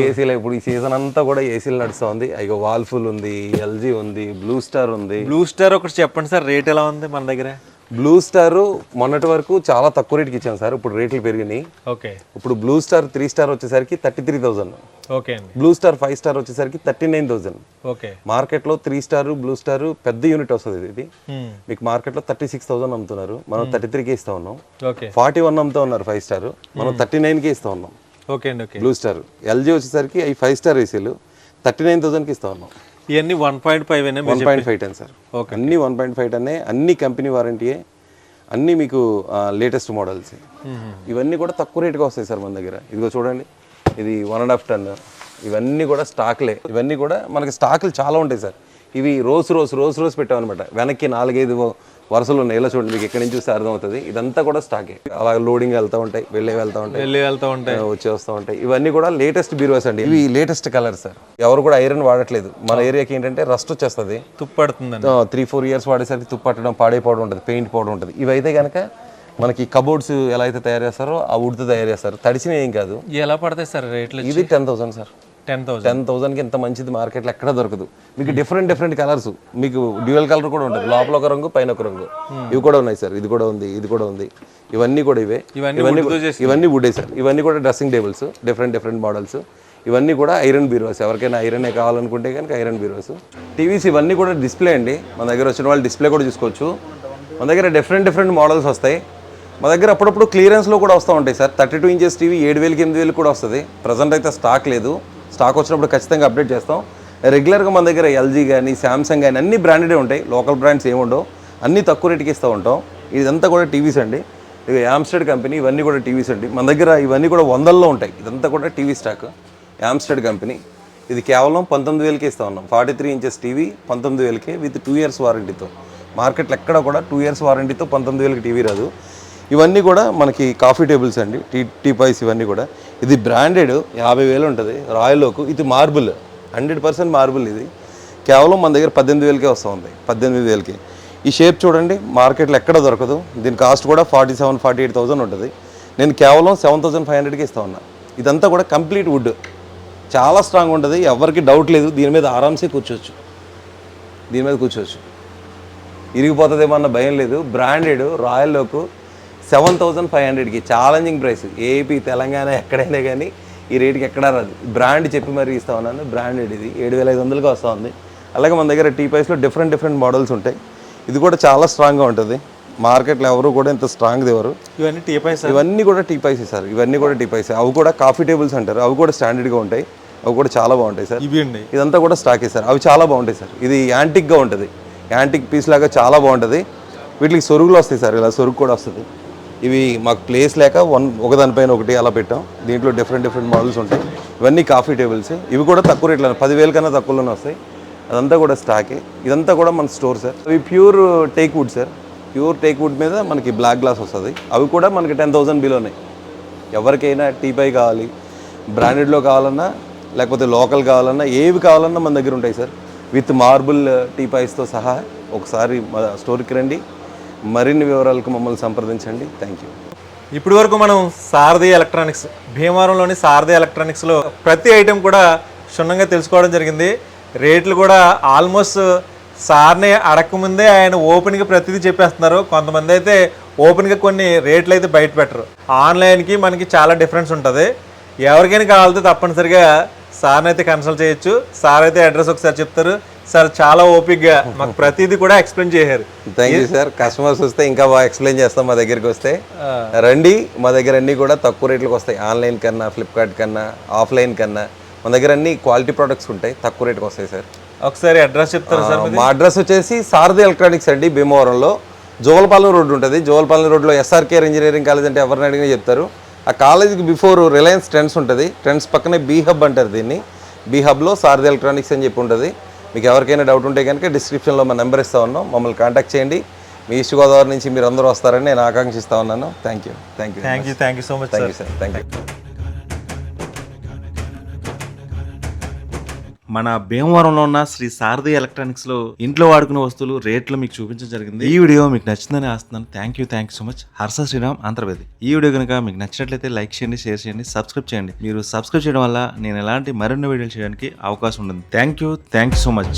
ఏసీలో ఇప్పుడు ఈ సీజన్ అంతా కూడా ఏసీలు నడుస్తూ ఉంది. ఇక వాల్ఫుల్ ఉంది, ఎల్జీ ఉంది, బ్లూ స్టార్ ఉంది. బ్లూ స్టార్ ఒకటి చెప్పండి సార్, రేట్ ఎలా ఉంది మన దగ్గర? బ్లూ స్టార్ మొన్నటి వరకు చాలా తక్కువ రేట్కి ఇచ్చాం సార్, ఇప్పుడు రేట్లు పెరిగినాయి. ఓకే, ఇప్పుడు బ్లూ స్టార్ 3 స్టార్ వచ్చేసరికి 33,000. ఓకే, బ్లూ స్టార్ 5 స్టార్ వచ్చేసరికి 39,000. ఓకే, మార్కెట్లో 3 స్టార్ బ్లూ స్టార్ పెద్ద యూనిట్ వస్తుంది. ఇది మీకు మార్కెట్లో 36,000 అమ్ముతున్నారు, మనం 33కే ఇస్తా ఉన్నాం. 41 అమ్ముతా ఉన్నారు 5 స్టార్, మనం 39కే ఇస్తా ఉన్నాం. ఓకే అండి. Okay, blue star. ఎల్జీ వచ్చేసరికి అవి 5 స్టార్ ఏసీలు 39,000కి ఇస్తా ఉన్నాం. ఇవన్నీ 1.5 1.5 టన్ సార్. అన్ని 1.5 టన్నే, అన్ని కంపెనీ వారంటీయే, అన్నీ మీకు లేటెస్ట్ మోడల్స్. ఇవన్నీ కూడా తక్కువ రేటుగా వస్తాయి సార్ మన దగ్గర. ఇదిగో చూడండి, ఇది 1.5 టన్. ఇవన్నీ కూడా స్టాక్లే. ఇవన్నీ కూడా మనకి స్టాకులు చాలా ఉంటాయి సార్. ఇవి రోస్ పెట్టామన్నమాట. వెనక్కి 4-5 వరుసలు ఉన్నాయి. ఇలా చూడండి, మీకు ఎక్కడి నుంచి చూస్తే అర్థమవుతుంది. ఇదంతా కూడా స్టాకే. అలా లోడింగ్ వెళ్తూ ఉంటాయి, వెళ్తూ ఉంటాయి, వచ్చి వస్తూ ఉంటాయి. ఇవన్నీ కూడా లేటెస్ట్ బీరువాస్ అండి. ఇవి లేటెస్ట్ కలర్ సార్. ఎవరు కూడా ఐరన్ వాడట్లేదు. మన ఏరియాకి ఏంటంటే రస్ట్ వచ్చేస్తుంది, తుప్పడుతుంది. 3-4 ఇయర్స్ వాడేసరికి తుప్పట్టడం, పాడైపోవడం ఉంటుంది, పెయింట్ పోవడం ఉంటుంది. ఇవైతే కనుక మనకి కబోర్డ్స్ ఎలా అయితే తయారు చేస్తారో ఆ వుడ్తో తయారు చేస్తారు. తడిసిన ఏం కాదు. ఎలా పడతాయి సార్ రేట్లు? ఇది 10,000 సార్. 10,000కి ఇంత మంచిది మార్కెట్లో ఎక్కడ దొరకదు. మీకు డిఫరెంట్ కలర్స్, మీకు డ్యూయల్ కలర్ కూడా ఉంటుంది. లోపల ఒక రంగు, పైన ఒక రంగు. ఇవి కూడా ఉన్నాయి సార్. ఇది కూడా ఉంది. ఇవన్నీ కూడా ఇవే. ఇవన్నీ వుడే సార్. ఇవన్నీ కూడా డ్రెస్సింగ్ టేబుల్స్, డిఫరెంట్ మోడల్స్. ఇవన్నీ కూడా ఐరన్ బీరోస్. ఎవరికైనా ఐరనే కావాలనుకుంటే కనుక ఐరన్ బీరోస్. టీవీస్ ఇవన్నీ కూడా డిస్ప్లే అండి. మన దగ్గర వచ్చిన వాళ్ళు డిస్ప్లే కూడా చూసుకోవచ్చు. మన దగ్గర డిఫరెంట్ మోడల్స్ వస్తాయి. మా దగ్గర అప్పుడప్పుడు క్లియరెన్స్లో కూడా వస్తూ ఉంటాయి సార్. 32 ఇంచెస్ టీవీ 7,000 8,000 కూడా వస్తుంది. ప్రజెంట్ అయితే స్టాక్ లేదు. స్టాక్ వచ్చినప్పుడు ఖచ్చితంగా అప్డేట్ చేస్తాం. రెగ్యులర్గా మన దగ్గర ఎల్జీ కానీ, శాంసంగ్ కానీ అన్ని బ్రాండెడే ఉంటాయి. లోకల్ బ్రాండ్స్ ఏముండవు, అన్నీ తక్కువ రేటుకి ఇస్తూ ఉంటాం. ఇదంతా కూడా టీవీస్ అండి. ఇక యామ్స్టెడ్ కంపెనీ, ఇవన్నీ కూడా టీవీస్ అండి. మన దగ్గర ఇవన్నీ కూడా 100లో ఉంటాయి. ఇదంతా కూడా టీవీ స్టాక్, యామ్స్టెడ్ కంపెనీ. ఇది కేవలం 19,000కే ఇస్తూ ఉన్నాం. 43 ఇంచెస్ టీవీ 19,000కే విత్ 2 ఇయర్స్ వారంటీతో. మార్కెట్లో ఎక్కడ కూడా 2 ఇయర్స్ వారంటీతో 19,000కి టీవీ రాదు. ఇవన్నీ కూడా మనకి కాఫీ టేబుల్స్ అండి, టీ పాయ్స్. ఇవన్నీ కూడా ఇది బ్రాండెడ్ 50,000 ఉంటుంది. రాయల్ ఓక్. ఇది మార్బుల్, 100% మార్బుల్. ఇది కేవలం మన దగ్గర 18,000కే వస్తూ ఉంది. 18,000కి. ఈ షేప్ చూడండి, మార్కెట్లో ఎక్కడ దొరకదు. దీని కాస్ట్ కూడా 47,000-48,000 ఉంటుంది. నేను కేవలం 7,500కి ఇస్తా ఉన్నా. ఇదంతా కూడా కంప్లీట్ వుడ్, చాలా స్ట్రాంగ్ ఉంటుంది. ఎవరికి డౌట్ లేదు, దీని మీద ఆరామ్సే కూర్చోవచ్చు. ఇరిగిపోతుందేమో అన్న భయం లేదు. బ్రాండెడ్ రాయల్ ఓక్ 7,500కి. Challenging price. ఏపీ, తెలంగాణ ఎక్కడైనా కానీ ఈ రేటుకి ఎక్కడా రాదు. బ్రాండ్ చెప్పి మరీ ఇస్తా ఉన్నాను. బ్రాండెడ్. ఇది 7,500కి వస్తూ ఉంది. అలాగే మన దగ్గర టీ పైస్లో డిఫరెంట్ మోడల్స్ ఉంటాయి. ఇది కూడా చాలా స్ట్రాంగ్గా ఉంటుంది. మార్కెట్లో ఎవరు కూడా ఇంత స్ట్రాంగ్ దేవరు. ఇవన్నీ టీ పైస్. ఇవన్నీ కూడా టీ పైసే సార్. ఇవన్నీ కూడా టీ పైసే. అవి కూడా కాఫీ టేబుల్స్ అంటారు. అవి కూడా స్టాండర్డ్గా ఉంటాయి. అవి కూడా చాలా బాగుంటాయి సార్. ఇదంతా కూడా స్టాకే సార్. అవి చాలా బాగుంటాయి సార్. ఇది యాంటిక్గా ఉంటుంది. యాంటిక్ పీస్ లాగా చాలా బాగుంటుంది. వీటికి సొరుగులు వస్తాయి సార్, ఇలా సొరుగు కూడా వస్తుంది. ఇవి మాకు ప్లేస్ లేక ఒకదానిపైన ఒకటి అలా పెట్టాం. దీంట్లో డిఫరెంట్ మోడల్స్ ఉంటాయి. ఇవన్నీ కాఫీ టేబుల్స్. ఇవి కూడా తక్కువ రేట్లో 10,000 కన్నా తక్కువలోనే వస్తాయి. అదంతా కూడా స్టాకే. ఇదంతా కూడా మన స్టోర్ సార్. అవి pure teak wood sir. Pure teak wood మీద మనకి బ్లాక్ గ్లాస్ వస్తుంది. అవి కూడా మనకి 10,000 బిలోనే. ఎవరికైనా టీపై కావాలి, బ్రాండెడ్లో కావాలన్నా లేకపోతే లోకల్ కావాలన్నా ఏవి కావాలన్నా మన దగ్గర ఉంటాయి సార్. విత్ మార్బుల్ టీపైస్తో సహా. ఒకసారి మా స్టోర్కి రండి. మరిన్ని వివరాలకు మమ్మల్ని సంప్రదించండి. Thank you. ఇప్పటి వరకు మనం సారథి ఎలక్ట్రానిక్స్, భీమవరంలోని సారథి ఎలక్ట్రానిక్స్లో ప్రతి ఐటెం కూడా క్షుణ్ణంగా తెలుసుకోవడం జరిగింది. రేట్లు కూడా ఆల్మోస్ట్ సార్ని అడగకముందే ఆయన ఓపెన్గా ప్రతిదీ చెప్పేస్తున్నారు. కొంతమంది అయితే ఓపెన్గా కొన్ని రేట్లు అయితే బయట పెట్టరు. ఆన్లైన్కి మనకి చాలా డిఫరెన్స్ ఉంటుంది. ఎవరికైనా కావాలితే తప్పనిసరిగా సార్ని అయితే కన్సల్ట్ చేయొచ్చు. సార్ అయితే అడ్రస్ ఒకసారి చెప్తారు. సార్ చాలా ఓపిక్గా మాకు ప్రతిదీ కూడా ఎక్స్ప్లెయిన్ చేశారు. Thank you sir. కస్టమర్స్ వస్తే ఇంకా బాగా ఎక్స్ప్లెయిన్ చేస్తాం. మా దగ్గరికి వస్తే రండి. మా దగ్గర అన్నీ కూడా తక్కువ రేట్లకు వస్తాయి. ఆన్లైన్ కన్నా, ఫ్లిప్కార్ట్ కన్నా, ఆఫ్లైన్ కన్నా మన దగ్గర అన్ని క్వాలిటీ ప్రొడక్ట్స్ ఉంటాయి. తక్కువ రేట్కి వస్తాయి సార్. ఒకసారి అడ్రస్ చెప్తారా సార్? మా అడ్రస్ వచ్చేసి సారథి ఎలక్ట్రానిక్స్ అండి, భీమవరంలో. జోవలపాలెం రోడ్డు ఉంటుంది. జోవలపాలెం రోడ్లో ఎస్ఆర్కేఆర్ ఇంజనీరింగ్ కాలేజ్ అంటే ఎవరిని అడిగినా చెప్తారు. ఆ కాలేజీకి బిఫోర్ రిలయన్స్ ట్రెండ్స్ ఉంటుంది. ట్రెండ్స్ పక్కనే బీ హబ్ అంటారు దీన్ని. బీ హబ్లో సారథి ఎలక్ట్రానిక్స్ అని చెప్పి ఉంటుంది. మీకు ఎవరికైనా డౌట్ ఉంటే కనుక డిస్క్రిప్షన్లో మా నెంబర్ ఇస్తా ఉన్నాం. మమ్మల్ని కాంటాక్ట్ చేయండి. మీ ఈస్ట్ గోదావరి నుంచి మీరు అందరూ వస్తారని నేను ఆకాంక్షిస్తా ఉన్నాను. Thank you so much. Thank you sir. Thank you. మన భీమవరంలో ఉన్న శ్రీ సారథి ఎలక్ట్రానిక్స్ లో ఇంట్లో వాడుకునే వస్తువులు రేట్లు మీకు చూపించడం జరిగింది. ఈ వీడియో మీకు నచ్చిందని ఆస్తున్నాను. Thank you so much. Harsha Sriram, Andhravedi. ఈ వీడియో కనుక మీకు నచ్చినట్లయితే లైక్ చేయండి, షేర్ చేయండి, సబ్స్క్రైబ్ చేయండి. మీరు సబ్స్క్రైబ్ చేయడం వల్ల నేను ఎలాంటి మరిన్ని వీడియోలు చేయడానికి అవకాశం ఉంటుంది. Thank you so much.